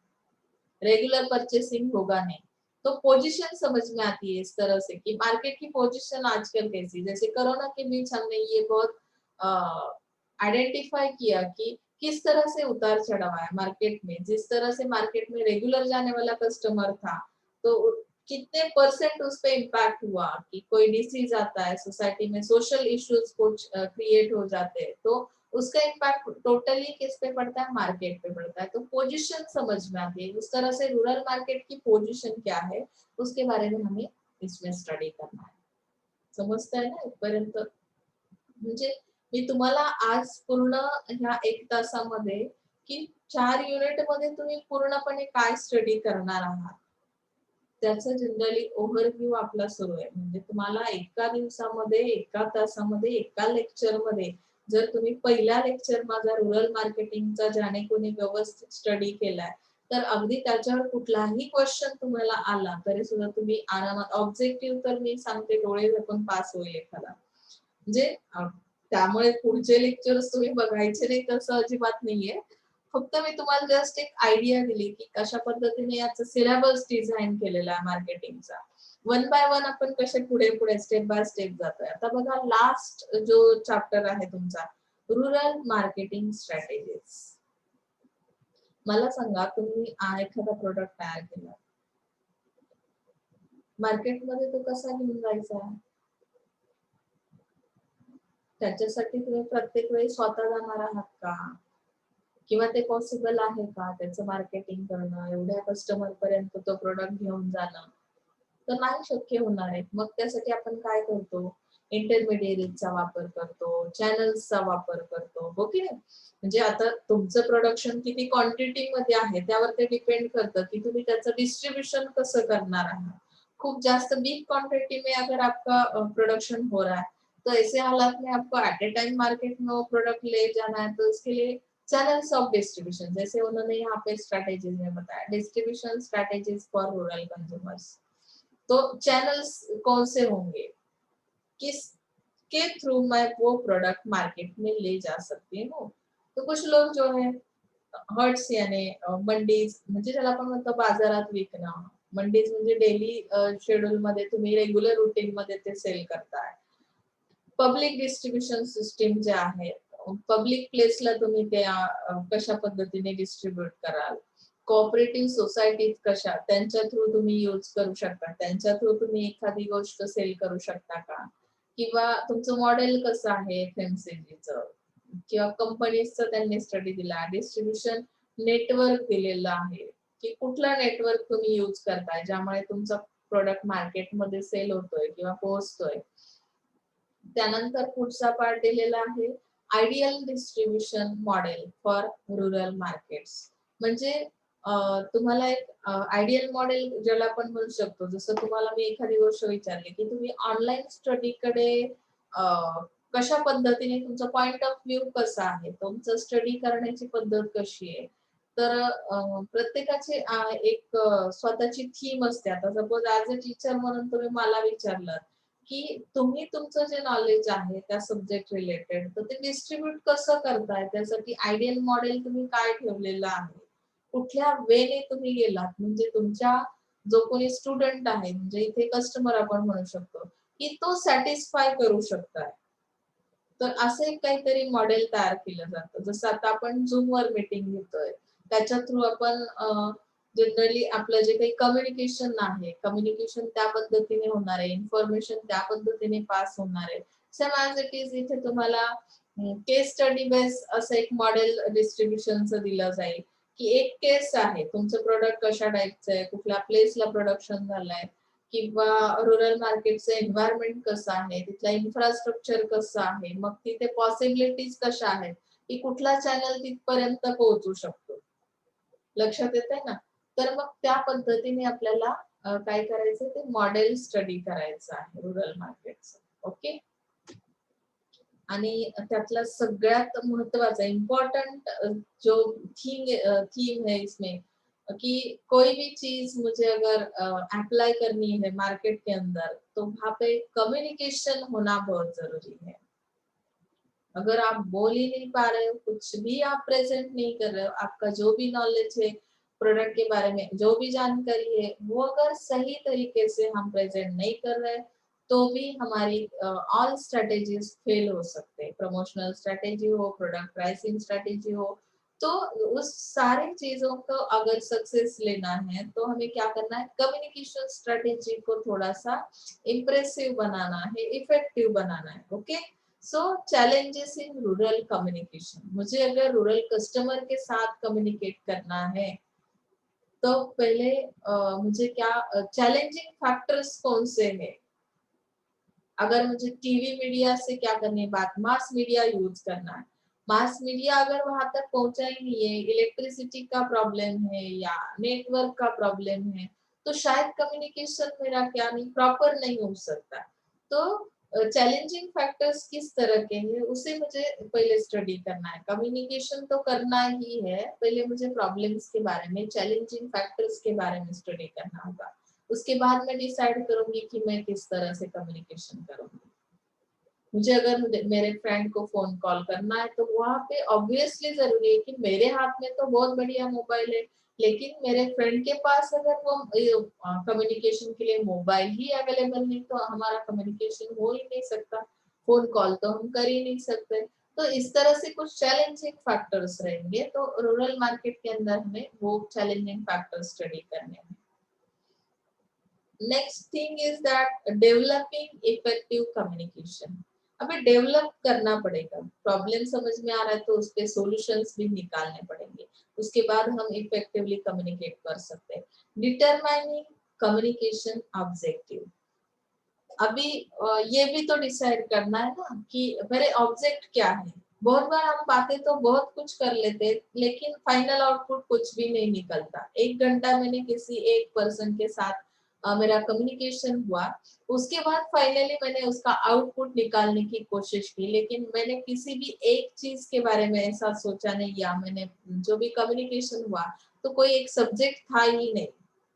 रेगुलर परचेसिंग होगा नहीं। तो पोजीशन समझ में आती है इस तरह से कि मार्केट की पोजीशन आजकल कैसी, जैसे कोरोना के बीच हमने ये बहुत आइडेंटिफाई किया कि किस तरह से उतार चढ़ाव है मार्केट में, जिस तरह से मार्केट में रेगुलर जाने वाला कस्टमर था तो कितने परसेंट उस पे इम्पैक्ट हुआ कि कोई डिसीज आता है सोसाइटी में, सोशल इश्यूज कुछ क्रिएट हो जाते हैं, तो उसका इम्पैक्ट टोटली किस पे पड़ता है, मार्केट पे पड़ता है। तो पोजीशन समझ में आती है, उस तरह से रूरल मार्केट की पोजीशन क्या है उसके बारे में हमें इसमें स्टडी करना है। समजत आहे ना इथपर्यंत? म्हणजे मी तुम्हाला आज पूर्ण ह्या 1 तासामध्ये की 4 युनिट मध्ये तुम्ही पूर्णपणे काय स्टडी करणार आहात त्याचा जनरली ओव्हरव्ह्यू आपला सुरू आहे. म्हणजे तुम्हाला एका दिवसामध्ये, एका तासामध्ये, एका लेक्चरमध्ये जर तुम्ही पहिला लेक्चर माझा रूरल मार्केटिंगचा ज्याने कोणी व्यवस्थित स्टडी केलाय, तर अगदी त्याच्यावर कुठलाही क्वेश्चन तुम्हाला आला तरी सुद्धा तुम्ही आरामात, ऑब्जेक्टिव्ह तर मी सांगते डोळे झाकून पास होईल एखादा. म्हणजे त्यामुळे पुढचे लेक्चर्स तुम्ही बघायचे नाही तसं अजिबात नाहीये. फक्त मी तुम्हाला जस्ट एक आयडिया दिली की कशा पद्धतीने याचा सिलेबस डिझाइन केलेला आहे मार्केटिंगचा. वन बाय वन आपण कसे पुढे पुढे स्टेप बाय स्टेप जातोय. आता बघा लास्ट जो चॅप्टर आहे तुमचा रूरल मार्केटिंग स्ट्रॅटेजीज. मला सांगा तुम्ही एखादा प्रोडक्ट तयार केला. मार्केटमध्ये तो कसा घेऊन जायचा? त्याच्यासाठी तुम्ही प्रत्येक वेळी स्वतः जाणार आहात का? किंवा ते पॉसिबल आहे का त्याचं मार्केटिंग करणं, एवढ्या कस्टमर पर्यंत तो प्रोडक्ट घेऊन जाणं? तर नाही शक्य होणार आहे. मग त्यासाठी आपण काय करतो? इंटरमिडिएटचा वापर करतो, चॅनल्सचा वापर करतो, हो की नाही? म्हणजे आता तुमचं प्रोडक्शन किती क्वांटिटी मध्ये आहे त्यावर ते डिपेंड करतं की तुम्ही त्याचं डिस्ट्रीब्यूशन कसं करणार आहात. खूप जास्त बिग क्वांटिटी में अगर आपका प्रोडक्शन हो रहा है तो ऐसे हालात में आपको एट ए टाइम मार्केट में वो प्रोडक्ट ले जाना है, तो उसके लिए चैनल्स ऑफ डिस्ट्रीब्यूशन जैसे उन्होंने यहाँ पे स्ट्रैटेजीज में बताया, distribution strategies for rural consumers. तो चैनल्स कौन से होंगे, किस के थ्रू मैं वो प्रोडक्ट मार्केट में ले जा सकती हूँ? तो कुछ लोग जो है हर्ट्स यानी मंडीज म्हणजे ज्याला आपण म्हणतो बाजारात विकणं, मंडीज म्हणजे डेली शेड्यूल मध्ये तुम्ही रेग्युलर रूटीन मध्ये ते सेल करताय. पब्लिक डिस्ट्रीब्युशन सिस्टीम जे आहे, पब्लिक प्लेसला तुम्ही त्या कशा पद्धतीने डिस्ट्रीब्यूट कराल, कोऑपरेटिव्ह सोसायटीज कशा त्यांच्या थ्रू तुम्ही यूज करू शकता, त्यांच्या थ्रू तुम्ही एखादी गोष्ट सेल करू शकता का, किंवा तुमचं मॉडेल कसं आहे एफएमसीजीचं, किंवा कंपनीजचं त्यांनी स्टडी दिला, डिस्ट्रीब्युशन नेटवर्क दिलेलं आहे की कुठला नेटवर्क तुम्ही यूज करताय ज्यामुळे तुमचा प्रोडक्ट मार्केटमध्ये सेल होतोय किंवा पोहोचतोय. त्यानंतर पुढचा पार्ट दिलेला आहे ideal distribution model for rural markets. म्हणजे तुम्हाला एक आयडियल मॉडेल ज्याला आपण म्हणू शकतो, जसं तुम्हाला मी एखादी गोष्ट विचारली की तुम्ही ऑनलाईन स्टडीकडे कशा पद्धतीने तुमचा पॉइंट ऑफ व्ह्यू कसा आहे, तुमचं स्टडी करण्याची पद्धत कशी आहे, तर प्रत्येकाची एक स्वतःची थीम असते. आता सपोज ऍज अ टीचर म्हणून तुम्ही मला विचारलं की तुम्ही तुमचं जे नॉलेज आहे त्या सब्जेक्ट रिलेटेड तर ते डिस्ट्रीब्यूट कसं करताय, त्यासाठी आयडियल मॉडेल तुम्ही काय ठेवलेलं आहे, कुठल्या वेने तुम्ही गेलात, म्हणजे तुमच्या जो कोणी स्टुडंट आहे म्हणजे इथे कस्टमर आपण म्हणू शकतो की तो सॅटिस्फाय करू शकताय. तर असं एक काहीतरी मॉडेल तयार केलं जातं. जसं आता आपण झूम वर मीटिंग घेतोय त्याच्या थ्रू आपण जनरली आपलं जे काही कम्युनिकेशन आहे, कम्युनिकेशन त्या पद्धतीने होणार आहे, इन्फॉर्मेशन त्या पद्धतीने पास होणार आहे. सेम ॲज इट इज इथे तुम्हाला केस स्टडी बेस असं एक मॉडेल डिस्ट्रीब्युशनचं दिलं जाईल की एक केस आहे, तुमचं प्रोडक्ट कशा टाईपचं आहे, कुठल्या प्लेसला प्रोडक्शन झालंय, किंवा रूरल मार्केटचं एन्व्हायरमेंट कसं आहे, तिथला इन्फ्रास्ट्रक्चर कसं आहे, मग तिथे पॉसिबिलिटीज कशा आहेत की कुठला चॅनल तिथपर्यंत पोहोचू शकतो. लक्षात येतंय ना? तर मग त्या पद्धतीने आपल्याला काय करायचं ते मॉडेल स्टडी करायचं आहे रूरल मार्केटचं. ओके. आणि त्यातला सगळ्यात महत्त्वाचा इम्पॉर्टंट जो थीम है इसमें कि कोई भी चीज मुझे अगर अप्लाई करनी है मार्केट के अंदर, तो वहां पे कम्युनिकेशन होना बहुत जरूरी है। अगर आप बोल ही नहीं पा रहे हो, कुछ भी आप प्रेजेंट नहीं कर रहे हो, आपका जो भी नॉलेज है प्रोडक्ट के बारे में, जो भी जानकारी है, वो अगर सही तरीके से हम प्रेजेंट नहीं कर रहे, तो भी हमारी ऑल स्ट्रेटेजीज फेल हो सकते हैं। प्रमोशनल स्ट्रेटेजी हो, प्रोडक्ट प्राइसिंग स्ट्रेटेजी हो, तो उस सारी चीजों को अगर सक्सेस लेना है तो हमें क्या करना है, कम्युनिकेशन स्ट्रेटेजी को थोड़ा सा इम्प्रेसिव बनाना है, इफेक्टिव बनाना है। Okay, so challenges in rural communication, मुझे अगर रूरल कस्टमर के साथ कम्युनिकेट करना है तो पहले मुझे क्या चैलेंजिंग फैक्टर्स कौन से हैं। अगर मुझे टीवी मीडिया से क्या करनी है बात, मास मीडिया यूज करना है, मास मीडिया अगर वहां तक पहुंचा ही नहीं है, इलेक्ट्रिसिटी का प्रॉब्लम है या नेटवर्क का प्रॉब्लम है, तो शायद कम्युनिकेशन मेरा क्या नहीं प्रॉपर नहीं हो सकता। तो चैलेंजिंग फैक्टर्स किस तरह के हैं उसे मुझे पहले स्टडी करना है। कम्युनिकेशन तो करना ही है, पहले मुझे प्रॉब्लम्स के बारे में, चैलेंजिंग फैक्टर्स के बारे में स्टडी करना होगा। उसके बाद मैं डिसाइड करूंगी कि मैं किस तरह से कम्युनिकेशन करूंगी। मुझे अगर मेरे फ्रेंड को फोन कॉल करना है तो वहां पे ऑब्वियसली जरूरी है कि मेरे हाथ में तो बहुत बढ़िया मोबाइल है, लेकिन मेरे फ्रेंड के पास अगर वो कम्युनिकेशन के लिए मोबाइल ही अवेलेबल नहीं, तो हमारा कम्युनिकेशन हो ही नहीं सकता, फोन कॉल तो हम कर ही नहीं सकते। तो इस तरह से कुछ चैलेंजिंग फैक्टर्स रहेंगे, तो रूरल मार्केट के अंदर हमें वो चैलेंजिंग फैक्टर्स स्टडी करने हैं। Next thing is that developing effective communication. हमें डेवलप करना पड़ेगा, प्रॉब्लम समझ में आ रहा है तो उस पे सॉल्यूशंस भी निकालने पड़ेंगे, उसके बाद हम इफेक्टिवली कम्युनिकेट कर सकते हैं। डिटरमाइनिंग कम्युनिकेशन ऑब्जेक्टिव, अभी ये भी तो डिसाइड करना है ना कि मेरे ऑब्जेक्ट क्या है। बहुत बार हम बातें तो बहुत कुछ कर लेते हैं, लेकिन फाइनल आउटपुट कुछ भी नहीं निकलता। 1 घंटा मैंने किसी एक पर्सन के साथ मेरा कम्युनिकेशन हुआ, उसके बाद फाइनली मैंने उसका आउटपुट निकालने की कोशिश की, लेकिन मैंने किसी भी एक चीज के बारे में ऐसा सोचा नहीं, या मैंने जो भी कम्युनिकेशन हुआ तो कोई एक सब्जेक्ट था ही नहीं,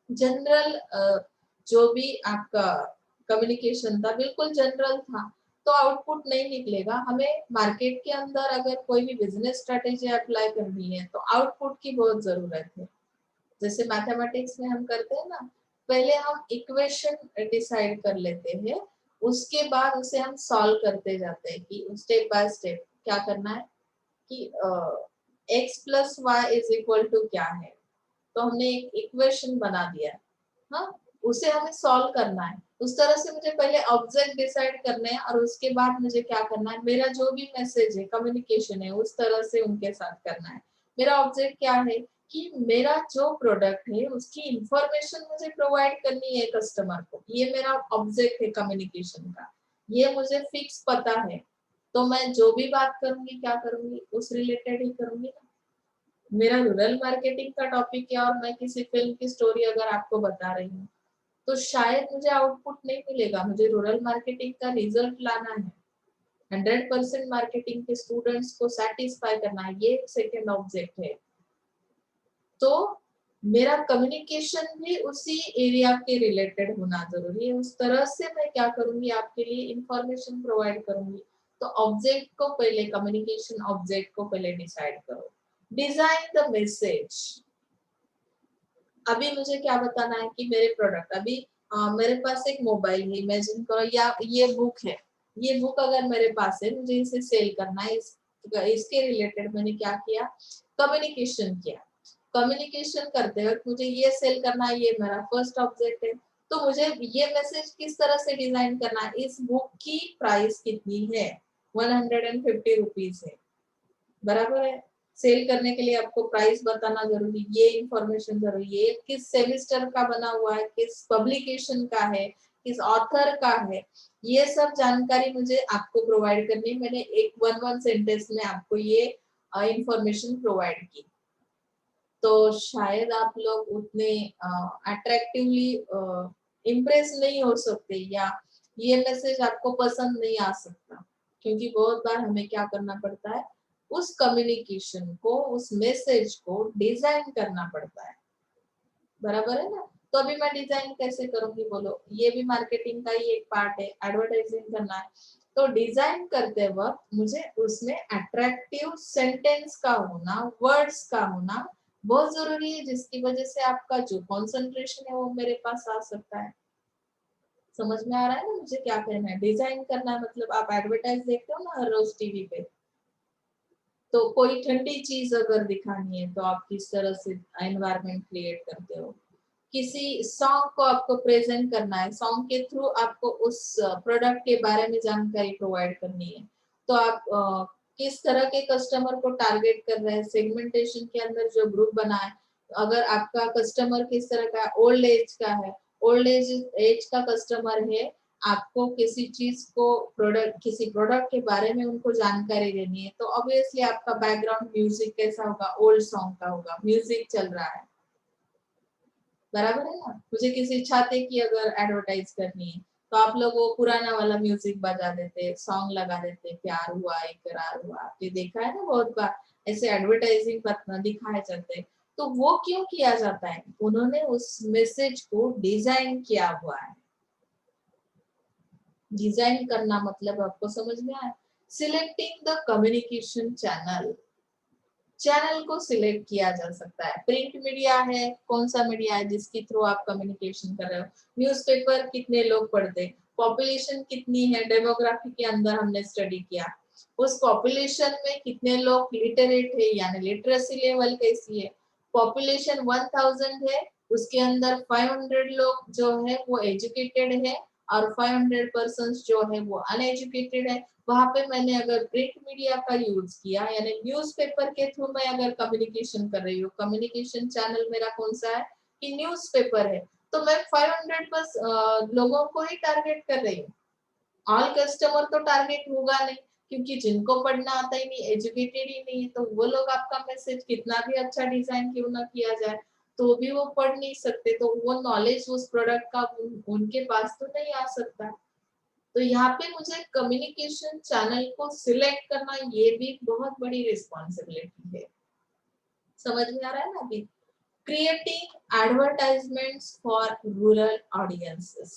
जनरल जो भी आपका कम्युनिकेशन था बिल्कुल जनरल था, तो आउटपुट नहीं निकलेगा। हमें मार्केट के अंदर अगर कोई भी बिजनेस स्ट्रेटेजी अप्लाई करनी है तो आउटपुट की बहुत जरूरत है। जैसे मैथमेटिक्स में हम करते हैं ना, पहले हम इक्वेशन डिसाइड कर लेते हैं, उसके बाद उसे हम सॉल्व करते जाते हैं कि स्टेप बाय स्टेप क्या करना है, कि x plus y is equal to क्या है। तो हमने एक इक्वेशन बना दिया, हाँ, उसे हमें सॉल्व करना है। उस तरह से मुझे पहले ऑब्जेक्ट डिसाइड करने हैं और उसके बाद मुझे क्या करना है, मेरा जो भी मैसेज है, कम्युनिकेशन है, उस तरह से उनके साथ करना है। मेरा ऑब्जेक्ट क्या है कि मेरा जो प्रोडक्ट है उसकी इंफॉर्मेशन मुझे प्रोवाइड करनी है कस्टमर को, ये मेरा ऑब्जेक्ट है कम्युनिकेशन का, ये मुझे फिक्स पता है। तो मैं जो भी बात करूंगी क्या करूंगी, उस रिलेटेड ही करूंगी ना। मेरा रूरल मार्केटिंग का टॉपिक है और मैं किसी फिल्म की स्टोरी अगर आपको बता रही हूँ, तो शायद मुझे आउटपुट नहीं मिलेगा, मुझे रूरल मार्केटिंग का रिजल्ट लाना है, 100% मार्केटिंग के स्टूडेंट्स को सेटिस्फाई करना है, ये सेकंड ऑब्जेक्ट है। तो मेरा कम्युनिकेशन भी उसी एरिया के रिलेटेड होना जरूरी है, उस तरह से मैं क्या करूंगी, आपके लिए इंफॉर्मेशन प्रोवाइड करूंगी। तो ऑब्जेक्ट को पहले, कम्युनिकेशन ऑब्जेक्ट को पहले डिसाइड करो। डिजाइन द मैसेज, अभी मुझे क्या बताना है कि मेरे प्रोडक्ट, अभी मेरे पास एक मोबाइल है, इमेजिन करो, या ये बुक है, ये बुक अगर मेरे पास है, मुझे इसे सेल करना है, इसके रिलेटेड मैंने क्या किया, कम्युनिकेशन किया। कम्युनिकेशन करते वक्त मुझे ये सेल करना है, ये मेरा फर्स्ट ऑब्जेक्ट है। तो मुझे ये मैसेज किस तरह से डिजाइन करना है, इस बुक की प्राइस कितनी है, 150 रुपीज है, बराबर है। सेल करने के लिए आपको प्राइस बताना जरूरी, ये इंफॉर्मेशन जरूरी है, किस सेमिस्टर का बना हुआ है, किस पब्लिकेशन का है, किस ऑथर का है, ये सब जानकारी मुझे आपको प्रोवाइड करनी है। मैंने एक वन सेंटेंस में आपको ये इंफॉर्मेशन प्रोवाइड की, तो शायद आप लोग उतने अट्रैक्टिवली इम्प्रेस नहीं हो सकते, या ये मैसेज आपको पसंद नहीं आ सकता, क्योंकि बहुत बार हमें क्या करना पड़ता है, उस कम्युनिकेशन को, उस मैसेज को डिजाइन करना पड़ता है। बराबर है ना। तो अभी मैं डिजाइन कैसे करूंगी बोलो, ये भी मार्केटिंग का ही एक पार्ट है, एडवर्टाइजिंग करना है। तो डिजाइन करते वक्त मुझे उसमें अट्रैक्टिव सेंटेंस का होना, वर्ड्स का होना बहुत जरूरी है, जिसकी वजह से आपका जो कॉन्सेंट्रेशन है वो मेरे पास आ सकता है। समझ में आ रहा है ना मुझे क्या कहना है। डिजाइन करना है मतलब आप एडवर्टाइज देखते हो ना हर रोज टीवी पे, तो कोई ठंडी चीज अगर दिखानी है तो आप किस तरह से एनवायरनमेंट क्रिएट करते हो। किसी सॉन्ग को आपको प्रेजेंट करना है, सॉन्ग के थ्रू आपको उस प्रोडक्ट के बारे में जानकारी प्रोवाइड करनी है, तो आप किस तरह के कस्टमर को टारगेट कर रहे हैं, सेगमेंटेशन के अंदर जो ग्रुप बना है, अगर आपका कस्टमर किस तरह का, ओल्ड एज का है, ओल्ड एज एज का कस्टमर है, आपको किसी चीज को प्रोडक्ट, किसी प्रोडक्ट के बारे में उनको जानकारी देनी है, तो ऑब्वियसली आपका बैकग्राउंड म्यूजिक कैसा होगा, ओल्ड सॉन्ग का होगा, म्यूजिक चल रहा है, बराबर है ना। मुझे किसी छाते की अगर एडवर्टाइज करनी है तो आप लोग वो पुराना वाला म्यूजिक बजा देते, सॉन्ग लगा देते, प्यार हुआ इकरार हुआ, आपने देखा है ना बहुत बार ऐसे एडवर्टाइजिंग दिखाए जाते हैं। तो वो क्यों किया जाता है, उन्होंने उस मैसेज को डिजाइन किया हुआ है। डिजाइन करना मतलब आपको समझ में आया। Selecting the communication channel, channel को सिलेक्ट किया जा सकता है। प्रिंट मीडिया है, कौन सा मीडिया है जिसके थ्रू आप कम्युनिकेशन कर रहे हो। न्यूज़पेपर कितने लोग पढ़ते, पॉपुलेशन कितनी है, डेमोग्राफी के अंदर हमने स्टडी किया, उस पॉपुलेशन में कितने लोग लिटरेट है, यानी लिटरेसी लेवल कैसी है। पॉपुलेशन 1000 है, उसके अंदर 500 लोग जो है वो एजुकेटेड है और 500 पर्सन जो है वो अनएजुकेटेड है। वहां पे मैंने अगर प्रिंट मीडिया का यूज किया, यानी न्यूज़पेपर के थ्रू मैं अगर कम्युनिकेशन कर रही हूँ, कम्युनिकेशन चैनल मेरा कौन सा है कि न्यूज़पेपर है, तो मैं 500 बस लोगों को ही टारगेट कर रही हूँ। ऑल कस्टमर तो टारगेट होगा नहीं, क्योंकि जिनको पढ़ना आता ही नहीं, एजुकेटेड ही नहीं है, तो वो लोग आपका मैसेज कितना भी अच्छा डिजाइन क्यों ना किया जाए तो भी वो पढ़ नहीं सकते, तो वो नॉलेज उस प्रोडक्ट का उनके पास तो नहीं आ सकता। तो यहाँ पे मुझे कम्युनिकेशन चैनल को सिलेक्ट करना ये भी बहुत बड़ी रिस्पॉन्सिबिलिटी है। समझ में आ रहा है ना अभी। Creating advertisements for rural audiences,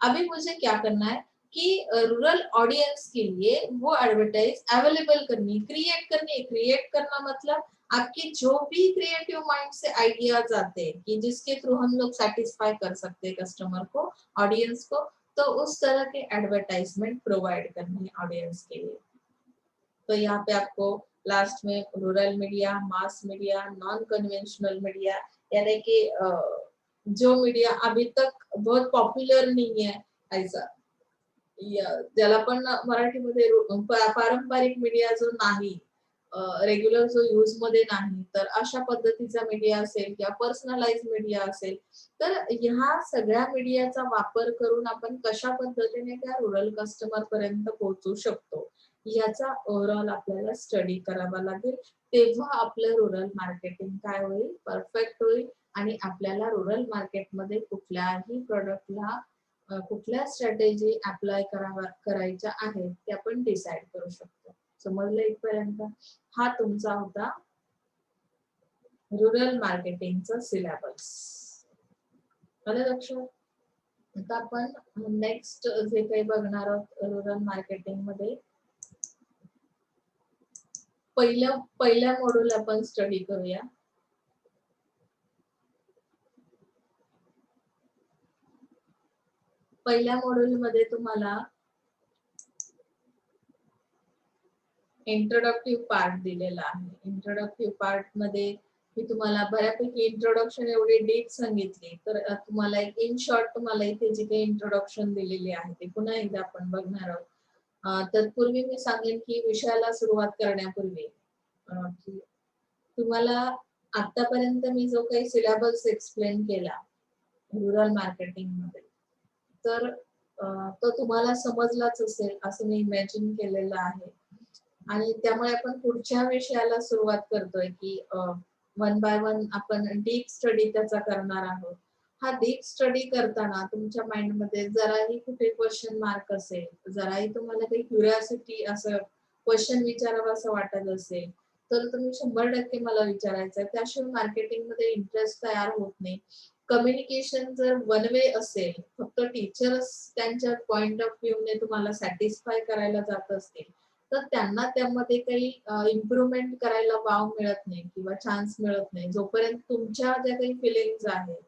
अभी मुझे क्या करना है कि रूरल ऑडियंस के लिए वो एडवर्टाइज अवेलेबल करनी, क्रिएट करनी है। क्रिएट करना मतलब आपकी जो भी क्रिएटिव माइंड से आइडियाज आते हैं कि जिसके थ्रू हम लोग सेटिस्फाई कर सकते हैं कस्टमर को, ऑडियंस को, तो उस तरह के एडवर्टाइजमेंट प्रोवाइड करने हैं ऑडियंस के लिए। तो यहाँ पे आपको लास्ट में rural media, mass media, non conventional media, यानी कि जो मीडिया अभी तक बहुत पॉप्युलर नहीं आहे ऐसा, ज्याला पण मराठीमध्ये पारंपरिक मीडिया जो नाही, रेग्युलर जो यूज मध्ये नाही, तर अशा पद्धतीचा मीडिया असेल किंवा पर्सनलाइज मीडिया असेल, तर ह्या सगळ्या मीडियाचा वापर करून आपण कशा पद्धतीने त्या रूरल कस्टमर पर्यंत पोहोचू शकतो याचा ओव्हरऑल आपल्याला स्टडी करावा लागेल। तेव्हा आपलं रूरल मार्केटिंग काय होईल, परफेक्ट होईल आणि आपल्याला रूरल मार्केटमध्ये कुठल्याही प्रोडक्टला कुठल्या स्ट्रॅटेजी अप्लाय करायच्या आहेत ते आपण डिसाइड करू शकतो। समजलं इथपर्यंत? हा तुमचा होता रूरल मार्केटिंगचा सिलेबस। आलं लक्षात? आता आपण नेक्स्ट जे काही बघणार आहोत रूरल मार्केटिंग मध्ये, पहिल्या मॉड्यूल आपण स्टडी करूया। पहिल्या मॉड्यूल मध्ये तुम्हाला इंट्रोडक्टिव्ह पार्ट दिलेला आहे। इंट्रोडक्टिव्ह पार्ट मध्ये मी तुम्हाला बऱ्यापैकी इंट्रोडक्शन एवढी डीप सांगितली, तर तुम्हाला एक इन शॉर्ट तुम्हाला इथे जे काही इंट्रोडक्शन दिलेली आहे ते पुन्हा एकदा आपण बघणार आहोत। तत्पूर्वी मी सांगेन की विषयाला सुरुवात करण्यापूर्वी की तुम्हाला आतापर्यंत मी जो काही सिलेबस एक्सप्लेन केला रूरल मार्केटिंग मध्ये, तर तो तुम्हाला समजलाच असेल असं मी इमॅजिन केलेलं आहे। आणि त्यामुळे आपण पुढच्या विषयाला सुरुवात करतोय की वन बाय वन आपण डीप स्टडी त्याचा करणार आहोत। हा डीप स्टडी करताना तुमच्या माइंड मध्ये जराही कुठे क्वेश्चन मार्क असेल, जराही तुम्हाला काही क्युरिओसिटी असं क्वेश्चन विचारावं असं वाटत असेल, तर तुम्ही 100% मला विचारायचं त्याशिवाय मार्केटिंग मध्ये इंटरेस्ट तयार होत नाही. कम्युनिकेशन जर वन वे असेल, फक्त टीचर्स त्यांच्या पॉइंट ऑफ व्ह्यू ने तुम्हाला सॅटिस्फाय करायला जात असतील, तर त्यांना त्यामध्ये काही इम्प्रुव्हमेंट करायला वाव मिळत नाही किंवा चान्स मिळत नाही. जोपर्यंत तुमच्या ज्या काही फिलिंग्ज आहेत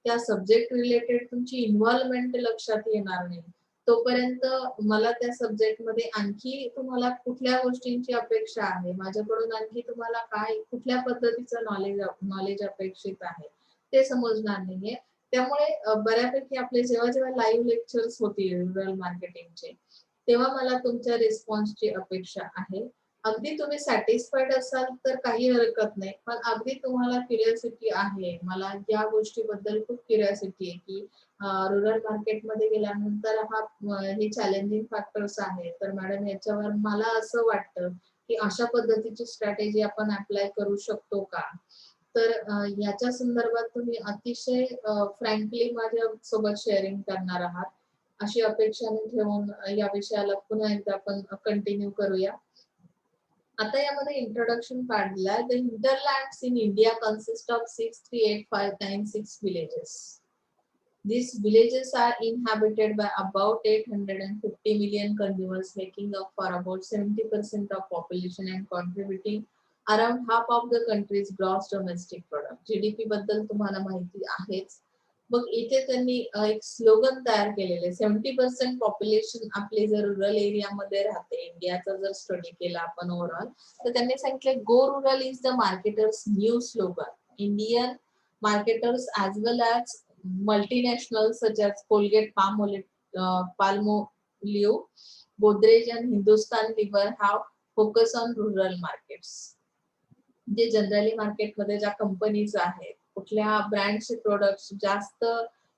त्या सब्जेक्ट रिलेटेड तुमची इन्व्हॉल्वमेंट लक्षात येणार नाही, तोपर्यंत मला त्या सब्जेक्टमध्ये आणखी तुम्हाला कुठल्या गोष्टींची अपेक्षा आहे, माझ्याकडून आणखी तुम्हाला काय कुठल्या पद्धतीचं नॉलेज अपेक्षित आहे ते समजणार नाहीये. त्यामुळे बऱ्यापैकी आपले जेव्हा जेव्हा लाईव्ह लेक्चर्स होतील रुरल मार्केटिंगचे, तेव्हा मला तुमच्या रिस्पॉन्सची अपेक्षा आहे. अगदी तुम्ही सॅटिस्फाईड असाल तर काही हरकत नाही, पण अगदी तुम्हाला क्युरिओसिटी आहे, मला या गोष्टीबद्दल खूप क्युरिओसिटी आहे की रुरल मार्केटमध्ये गेल्यानंतर हे चॅलेंजिंग फॅक्टर्स आहेत, तर मॅडम याच्यावर मला असं वाटतं की अशा पद्धतीची स्ट्रॅटेजी आपण अप्लाय करू शकतो का? तर याच्या संदर्भात तुम्ही अतिशय फ्रँकली माझ्या सोबत शेअरिंग करणार आहात अशी अपेक्षा मी ठेवून या विषयाला पुन्हा एकदा आपण कंटिन्यू करूया. आता यामध्ये इंट्रोडक्शन पार्ट दिलाय. The hinterlands in India consist of 638,596 villages. These villages are inhabited by about 850 million consumers, making up for about 70% of population and contributing around half of the country's gross domestic product. GDP बद्दल तुम्हाला माहिती आहेच. मग इथे त्यांनी एक slogan तयार केलेले 70% population आपले जर रुरल एरियामध्ये राहते, इंडियाचा जर स्टडी केला आपण ओव्हरऑल, तर त्यांनी सांगितले go rural is the marketers new slogan. Indian marketers as well as multinationals such as Colgate, Palmolive, Godrej and Hindustan Lever have focus on rural markets. J generally मार्केटमध्ये ज्या कंपनीज आहेत, कुठल्या ब्रँडचे प्रोडक्ट्स जास्त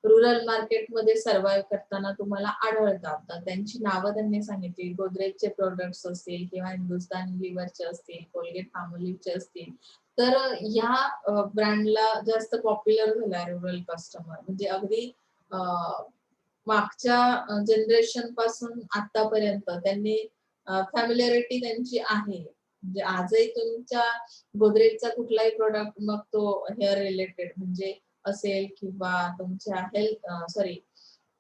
rural मार्केटमध्ये survive करताना तुम्हाला आढळतात, तर त्यांची नावं त्यांनी सांगितली. गोदरेजचे प्रोडक्ट्स असतील किंवा हिंदुस्तान लिव्हरचे असतील, कोलगेट पामोलिव्हचे असतील, तर ह्या ब्रँडला जास्त पॉप्युलर झालाय रुरल कस्टमर. म्हणजे अगदी मागच्या जनरेशन पासून आतापर्यंत त्यांनी फॅमिलिअरिटी त्यांची आहे. म्हणजे आजही तुमच्या गोदरेजचा कुठलाही प्रोडक्ट, मग तो हेअर रिलेटेड म्हणजे असेल किंवा तुमच्या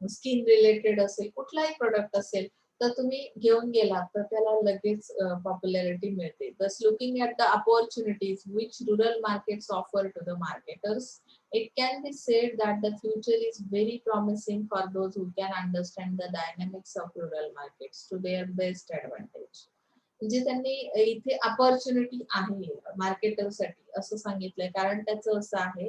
स्किन रिलेटेड असेल, कुठलाही प्रोडक्ट असेल, तर तुम्ही घेऊन गेलात तर त्याला लगेच पॉप्युलॅरिटी मिळते. Thus looking at the opportunities which rural markets offer to the marketers, it can be said that the future is very promising for those who can understand the dynamics of rural markets to their best advantage. म्हणजे त्यांनी इथे opportunity आहे मार्केटरसाठी असं सांगितलंय. कारण त्याचं असं आहे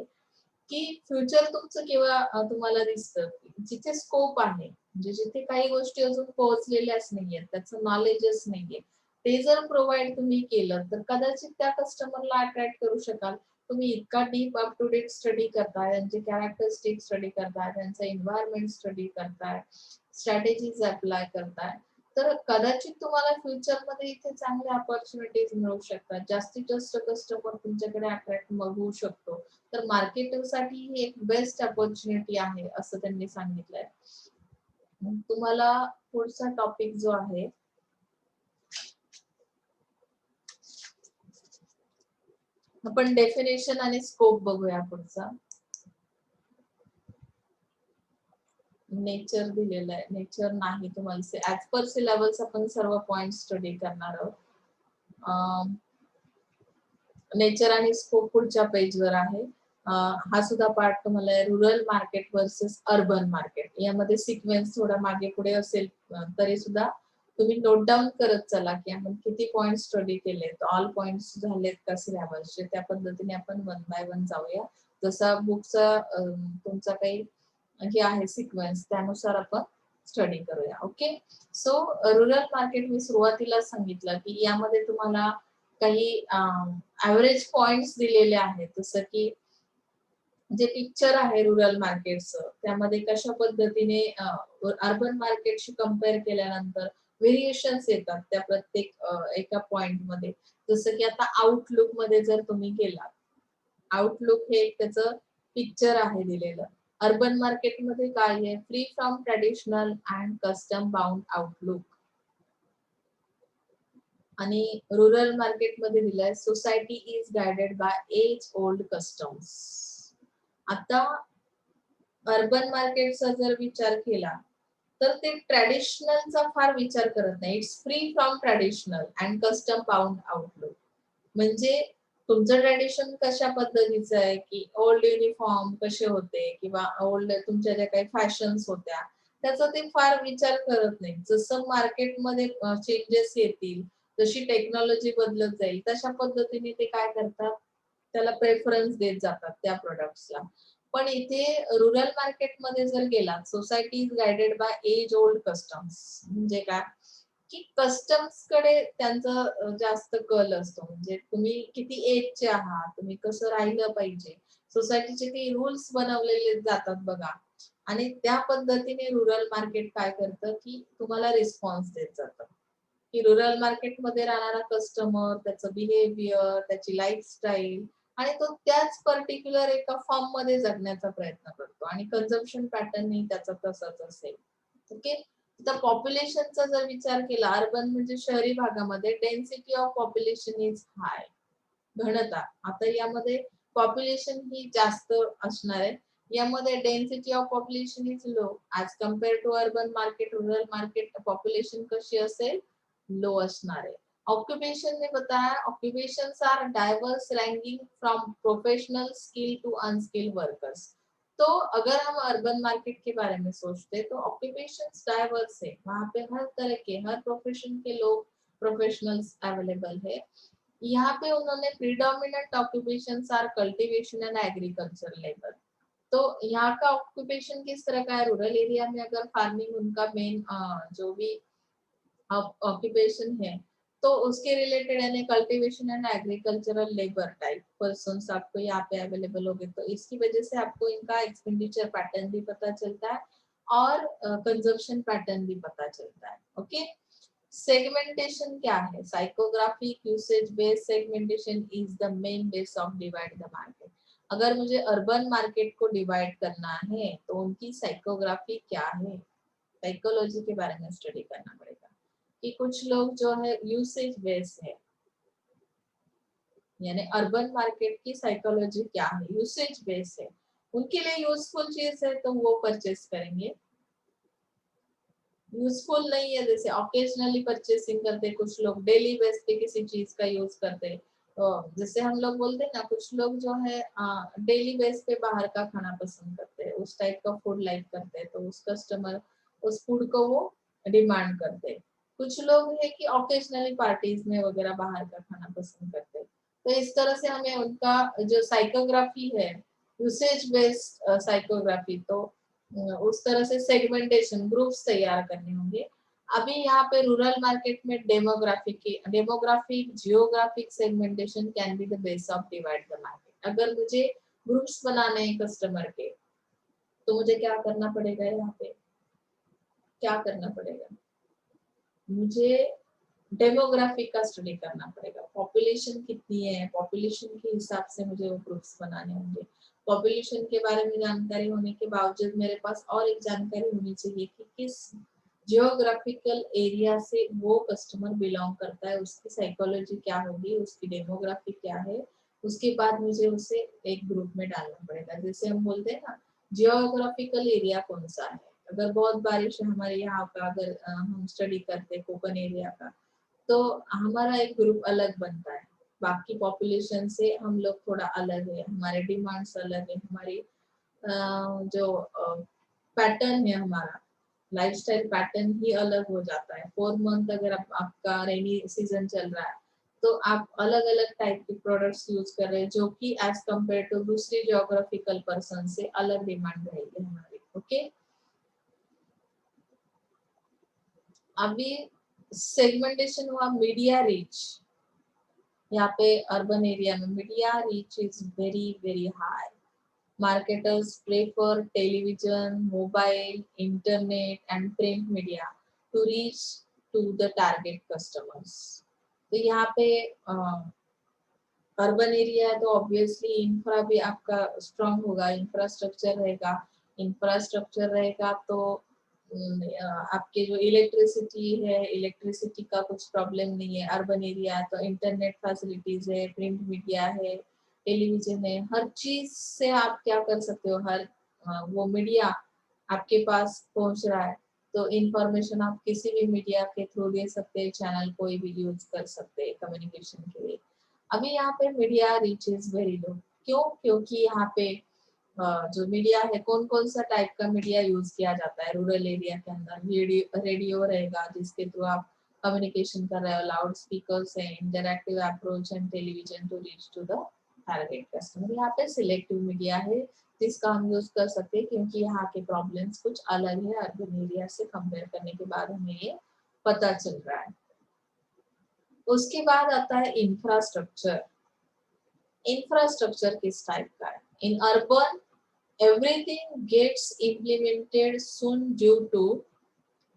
की फ्युचर तुमचं केव्हा तुम्हाला दिसतं, जिथे स्कोप आहे, म्हणजे जिथे काही गोष्टी अजून पोहोचलेल्याच नाहीयेत, त्याचं नॉलेजच नाहीये, ते जर प्रोव्हाइड तुम्ही केलं तर कदाचित त्या कस्टमरला अट्रॅक्ट करू शकाल. तुम्ही इतका deep up to date study करताय, त्यांचे कॅरेक्टरिस्टिक स्टडी करताय, त्यांचा एन्व्हायरमेंट स्टडी करताय, स्ट्रॅटेजीज अप्लाय करताय, तर कदाचित तुम्हाला फ्युचरमध्ये इथे चांगल्या अपॉर्च्युनिटीज मिळू शकतात. जास्तीत जास्त कस्टमर तुमच्याकडे अट्रॅक्ट होऊ शकतो. तर मार्केटसाठी ही एक बेस्ट अपॉर्च्युनिटी आहे असं त्यांनी सांगितलंय. तुम्हाला पुढचा टॉपिक जो आहे, आपण डेफिनेशन आणि स्कोप बघूया. पुढचा नेचर दिलेलं आहे. नेचर नाही, तुम्हाला ऍज पर सिलेबस आपण सर्व पॉइंट स्टडी करणार आहोत. नेचर आणि स्कोप पुढच्या पेजवर आहे. हा सुद्धा पार्ट तुम्हाला rural market versus urban market, यामध्ये सिक्वेन्स थोडा मागे पुढे असेल तरी सुद्धा तुम्ही नोट डाऊन करत चला की आपण किती पॉइंट स्टडी केलेत, ऑल पॉइंट्स झालेत का सिलेबसचे, त्या पद्धतीने आपण वन बाय वन जाऊया. जसा बुकचा तुमचा काही हे आहे सिक्वेन्स, त्यानुसार आपण स्टडी करूया. ओके, सो रुरल मार्केट मी सुरुवातीला सांगितलं की यामध्ये तुम्हाला काही ऍव्हरेज पॉइंट्स दिलेले आहेत. जसं की जे पिक्चर आहे रुरल मार्केटचं, त्यामध्ये कशा पद्धतीने अर्बन मार्केटशी कम्पेअर केल्यानंतर व्हेरिएशन्स येतात त्या प्रत्येक एका पॉइंट मध्ये. जसं की आता आउटलुक मध्ये जर तुम्ही केलात, आउटलुक हे एक त्याचं पिक्चर आहे दिलेलं. अर्बन मार्केटमध्ये काय आहे, free from traditional and custom bound outlook. आणि रुरल मार्केटमध्ये दिलाय society is guided by age old customs. आता अर्बन मार्केटचा जर विचार केला तर ते ट्रॅडिशनलचा फार विचार करत नाही. It's free from traditional and custom bound outlook. म्हणजे तुमचं ट्रॅडिशन कशा पद्धतीचं आहे की ओल्ड युनिफॉर्म कसे होते किंवा ओल्ड तुमच्या ज्या काही फॅशन्स होत्या त्याचा ते फार विचार करत नाही. जसं मार्केटमध्ये चेंजेस येतील, जशी टेक्नॉलॉजी बदलत जाईल तशा पद्धतीने ते काय करतात, त्याला प्रेफरन्स देत जातात त्या प्रोडक्ट्सला. पण इथे रुरल मार्केटमध्ये जर गेला, society is guided by age old customs. म्हणजे काय की कस्टम्स कडे त्यांचा जास्त कल असतो. म्हणजे तुम्ही किती एजचे आहात, तुम्ही कसं राहिलं पाहिजे, सोसायटीचे काही रूल्स बनवलेले जातात बघा. आणि त्या पद्धतीने रुरल मार्केट काय करतं की तुम्हाला रिस्पॉन्स देत जातं. की रुरल मार्केटमध्ये राहणारा कस्टमर, त्याचं बिहेवियर, त्याची लाईफस्टाईल आणि तो त्याच पर्टिक्युलर एका फॉर्म मध्ये जगण्याचा प्रयत्न करतो आणि कन्झम्पशन पॅटर्न ही त्याचा तसाच असेल. ओके. तर पॉप्युलेशनचा जर विचार केला, अर्बन म्हणजे शहरी भागामध्ये density of population is high. घनता. आता यामध्ये पॉप्युलेशन ही जास्त असणार आहे. यामध्ये density of population is low as compare to urban market. Rural market population कशी असेल, लो असणार है. ऑक्यूपेशन ने बताया occupations are diverse ranking from professional skill to unskilled workers. तो अगर हम अर्बन मार्केट के बारे में सोचते तो ऑक्यूपेशंस डाइवर्स है, वहाँ पे हर तरह के हर प्रोफेशन के लोग प्रोफेशनल्स अवेलेबल है. यहाँ पे उन्होंने predominant occupations are cultivation and agriculture labour. तो यहाँ का ऑक्यूपेशन किस तरह का है, रूरल एरिया में अगर फार्मिंग उनका मेन जो भी ऑक्यूपेशन है तो उसके रिलेटेड यानी cultivation and agricultural labour type persons आपको यहाँ पे अवेलेबल होंगे. तो इसकी वजह से आपको इनका एक्सपेंडिचर पैटर्न भी पता चलता है और कंजप्शन पैटर्न भी पता चलता है. ओके. सेगमेंटेशन क्या है, psychographic usage based segmentation is the main base of divide the market. अगर मुझे अर्बन मार्केट को डिवाइड करना है तो उनकी साइकोग्राफी क्या है, साइकोलॉजी के बारे में स्टडी करना पड़ेगा. कि कुछ लोग जो है यूसेज बेस्ड है, यानी अर्बन मार्केट की साइकोलॉजी क्या है, यूसेज बेस्ड है. उनके लिए यूजफुल चीज है तो वो परचेस करेंगे. यूजफुल नहीं है, जैसे ऑकेजनली परचेसिंग करते, कुछ लोग डेली बेस पे किसी चीज का यूज करते. तो जैसे हम लोग बोलते हैं ना, कुछ लोग जो है डेली बेस पे बाहर का खाना पसंद करते हैं, उस टाइप का फूड लाइक करते हैं, तो उस कस्टमर उस फूड को वो डिमांड करते हैं. कुछ लोग है कि ऑकेजनली पार्टीज में वगैरह बाहर का खाना पसंद करते हैं. तो इस तरह से हमें उनका जो साइकोग्राफी है, यूसेज बेस्ड साइकोग्राफी, तो उस तरह से सेगमेंटेशन ग्रुप्स तैयार करने होंगे. अभी यहाँ पे रूरल मार्केट में demographic geographic segmentation can be the base of divide the market. अगर मुझे ग्रुप्स बनाने हैं कस्टमर के तो मुझे क्या करना पड़ेगा, यहाँ पे क्या करना पड़ेगा, मुझे डेमोग्राफिक का स्टडी करना पड़ेगा. पॉपुलेशन कितनी है, पॉपुलेशन के हिसाब से मुझे वो ग्रुप्स बनाने होंगे. पॉपुलेशन के बारे में जानकारी होने के बावजूद मेरे पास और एक जानकारी होनी चाहिए कि किस जियोग्राफिकल एरिया से वो कस्टमर बिलोंग करता है, उसकी साइकोलॉजी क्या होगी, उसकी डेमोग्राफी क्या है. उसके बाद मुझे उसे एक ग्रुप में डालना पड़ेगा. जैसे हम बोलते हैं ना, जियोग्राफिकल एरिया कौन सा है, अगर बहुत बारिश है हमारे यहाँ का, अगर हम स्टडी करते हैं कोकन एरिया का, तो हमारा एक ग्रुप अलग बनता है. बाकी पॉपुलेशन से हम लोग थोड़ा अलग है, हमारे डिमांड्स अलग है, हमारी जो पैटर्न है, हमारा लाइफस्टाइल पैटर्न ही अलग हो जाता है. 4 मंथ अगर आपका रेनी सीजन चल रहा है तो आप अलग अलग टाइप के प्रोडक्ट्स यूज कर रहे हैं, जो कि एज कम्पेयर टू दूसरी जियोग्राफिकल पर्सन से अलग डिमांड रहेगी हमारी. ओके. अभी सेगमेंटेशन हुआ मीडिया रीच. यहाँ पे अर्बन एरिया में media reach is very very high. Marketers prefer television, mobile, internet, and print media to reach to the target customers. तो यहाँ पे अर्बन एरिया है तो ऑब्वियसली इंफ्रा भी आपका स्ट्रांग होगा, इंफ्रास्ट्रक्चर रहेगा. इंफ्रास्ट्रक्चर रहेगा तो आपके जो इलेक्ट्रिसिटी है, इलेक्ट्रिसिटी का कुछ प्रॉब्लम नहीं है। अर्बन एरिया तो इंटरनेट फैसिलिटीज है, प्रिंट मीडिया है, टेलीविजन है, हर चीज से आप क्या कर सकते हो, हर वो मीडिया आपके पास पहुंच रहा है। तो इंफॉर्मेशन आप किसी भी मीडिया के थ्रू दे सकते हैं, चैनल कोई भी यूज कर सकते हैं कम्युनिकेशन के लिए। अभी यहाँ पे media reach is very low. क्यों? क्योंकि यहाँ पे जो मीडिया है, कौन कौन सा टाइप का मीडिया यूज किया जाता है रूरल एरिया के अंदर। रेडियो रहेगा जिसके थ्रू आप कम्युनिकेशन कर रहे हो, लाउड स्पीकर्स है, interactive approach and television to reach to the target customer. यहाँ पे सिलेक्टिव मीडिया है जिसका हम यूज कर सकते हैं, क्योंकि यहाँ के प्रॉब्लम्स कुछ अलग है अर्बन एरिया से कंपेयर करने के बाद हमें ये पता चल रहा है। उसके बाद आता है इंफ्रास्ट्रक्चर। इंफ्रास्ट्रक्चर किस टाइप का है? In urban everything gets implemented soon due to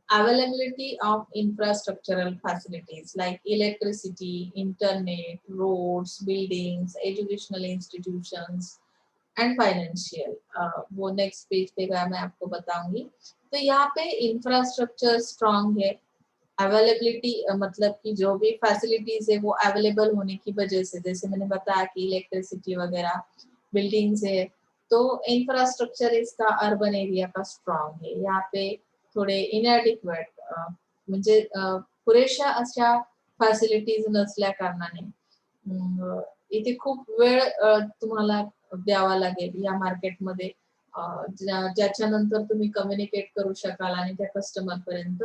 availability of infrastructural facilities like electricity, internet, roads, buildings, educational institutions and financial। वो नेक्स्ट पेज पे गया, मैं आपको बताऊंगी। तो यहाँ पे इंफ्रास्ट्रक्चर स्ट्रांग है। अवेलेबिलिटी मतलब कि जो भी फैसिलिटीज है वो अवेलेबल होने की वजह से, जैसे मैंने बताया कि इलेक्ट्रिसिटी वगैरह, बिल्डिंग्स है, तो इंफ्रास्ट्रक्चर इसका अर्बन एरिया का स्ट्रॉंग आहे। यहाँ पे थोडे इनएडिक्वेट म्हणजे पुरेशा अशा फॅसिलिटीज नसल्या कारणाने इथे खूप वेळ तुम्हाला द्यावा लागेल या मार्केटमध्ये, ज्याच्यानंतर तुम्ही कम्युनिकेट करू शकाल आणि त्या कस्टमर पर्यंत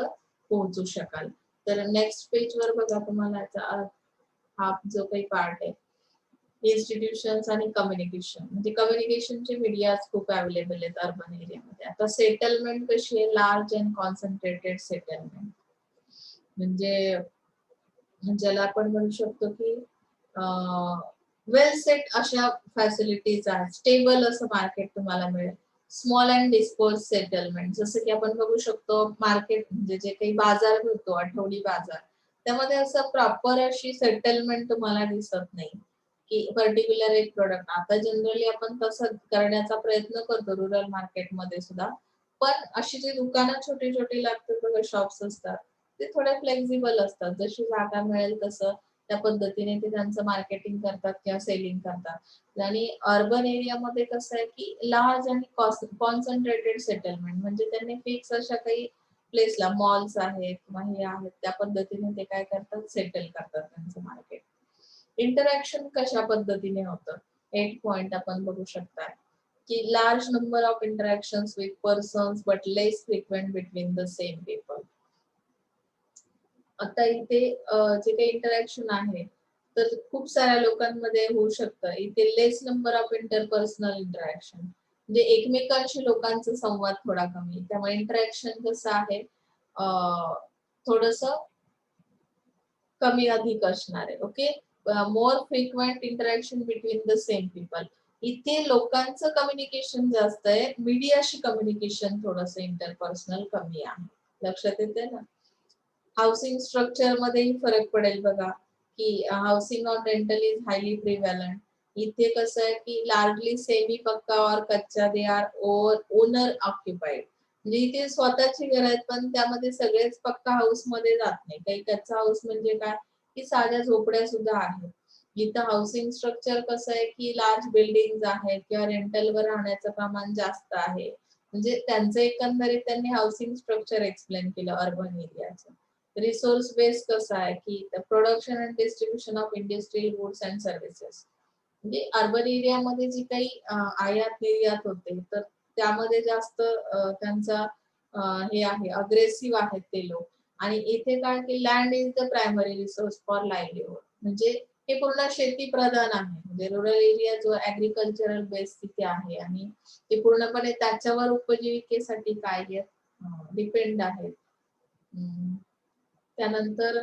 पोहोचू शकाल। तर नेक्स्ट पेज वर बघा, तुम्हाला याचा हा जो काही पार्ट आहे, इन्स्टिट्यूशन्स आणि कम्युनिकेशन, म्हणजे कम्युनिकेशनचे मीडियाज खूप अवेलेबल आहेत अर्बन एरियामध्ये। आता सेटलमेंट कशी आहे? लार्ज अँड कॉन्सन्ट्रेटेड सेटलमेंट, म्हणजे ज्याला आपण म्हणू शकतो की वेल सेट अशा फॅसिलिटीज आहेत, स्टेबल असं मार्केट तुम्हाला मिळेल। स्मॉल अँड डिस्पोज सेटलमेंट, जसं की आपण बघू शकतो मार्केट म्हणजे जे काही बाजार भरतो, आठवडी बाजार, त्यामध्ये असं प्रॉपर अशी सेटलमेंट तुम्हाला दिसत नाही की पर्टिक्युलर एक प्रोडक्ट। आता जनरली आपण तसं करण्याचा प्रयत्न करतो रुरल मार्केटमध्ये सुद्धा, पण अशी जी दुकानं छोटी छोटी लागतात बघा, शॉप्स असतात, ते थोडे फ्लेक्झिबल असतात, जशी जागा मिळेल तसं त्या पद्धतीने ते त्यांचं मार्केटिंग करतात किंवा सेलिंग करतात। आणि अर्बन एरियामध्ये कसं आहे की लार्ज आणि कॉन्सन्ट्रेटेड सेटलमेंट, म्हणजे त्यांनी फिक्स अशा काही प्लेसला, मॉल्स आहेत किंवा हे आहेत, त्या पद्धतीने ते काय करतात, सेटल करतात त्यांचं मार्केट। इंटरॅक्शन कशा पद्धतीने होतं? 8 पॉइंट आपण बघू शकता की large number of interactions with persons but less frequent between the same people. आता इथे जे काही इंटरॅक्शन आहे तर खूप साऱ्या लोकांमध्ये होऊ शकतं। इथे less number of interpersonal interaction, म्हणजे एकमेकांशी लोकांचा संवाद थोडा कमी, त्यामुळे इंटरॅक्शन कसं आहे थोडंसं कमी अधिक असणार आहे। Okay, more frequent interaction between the same people, इथे लोकांचं कम्युनिकेशन जास्त आहे, मीडियाशी कम्युनिकेशन थोडंसं इंटरपर्सनल कमी आहे। लक्षात येते ना? हाऊसिंग स्ट्रक्चर मध्येही फरक पडेल बघा, की housing on rental is highly prevalent. इथे कसं आहे की लार्जली सेमी पक्का और कच्चा दे आर ओनर ऑक्युपाइड, म्हणजे इथे स्वतःची घर आहेत पण त्यामध्ये सगळेच पक्का हाऊस मध्ये जात नाही, काही कच्चा हाऊस म्हणजे काय की साध्या झोपड्या सुद्धा आहेत। इथं हाऊसिंग स्ट्रक्चर कसं आहे की लार्ज बिल्डिंग आहेत किंवा रेंटलवर राहण्याचं प्रमाण जास्त आहे, म्हणजे त्यांचं एकंदरीत त्यांनी हाऊसिंग स्ट्रक्चर एक्सप्लेन केलं अर्बन एरियाचं। रिसोर्स बेस कसं आहे की production and distribution of industrial goods and services, म्हणजे अर्बन एरियामध्ये जी काही आयात निर्यात होते तर त्यामध्ये जास्त त्यांचा हे आहे, अग्रेसिव्ह आहेत ते लोक। आणि इथे काय की land is the primary resource for livelihood, म्हणजे हे पूर्ण शेती प्रधान आहे, म्हणजे रुरल एरिया जो ऍग्रिकल्चरल बेस तिथे आहे आणि ते पूर्णपणे त्याच्यावर उपजीविकेसाठी काय डिपेंड आहेत। त्यानंतर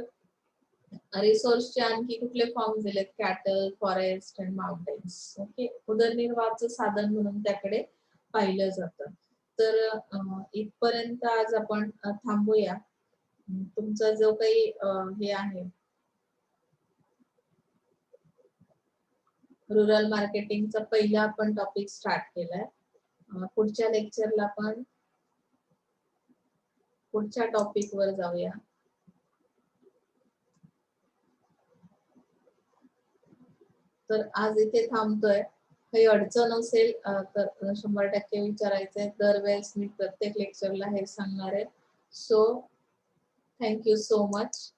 रिसोर्सचे आणखी कुठले फॉर्म दिलेत? Cattle, forest and mountains. Okay, उदरनिर्वाहाचं साधन म्हणून त्याकडे पाहिलं जातं। तर इथपर्यंत आज आपण थांबूया। तुमचा जो काही हे आहे रुरल मार्केटिंगचा पहिला आपण टॉपिक स्टार्ट केलाय, पुढच्या लेक्चरला आपण पुढच्या टॉपिक वर जाऊया. तर आज इथे थांबतोय. काही अडचण असेल तर 100% विचारायचंय. दरवेळेस मी प्रत्येक लेक्चरला हे सांगणार आहे. So thank you so much.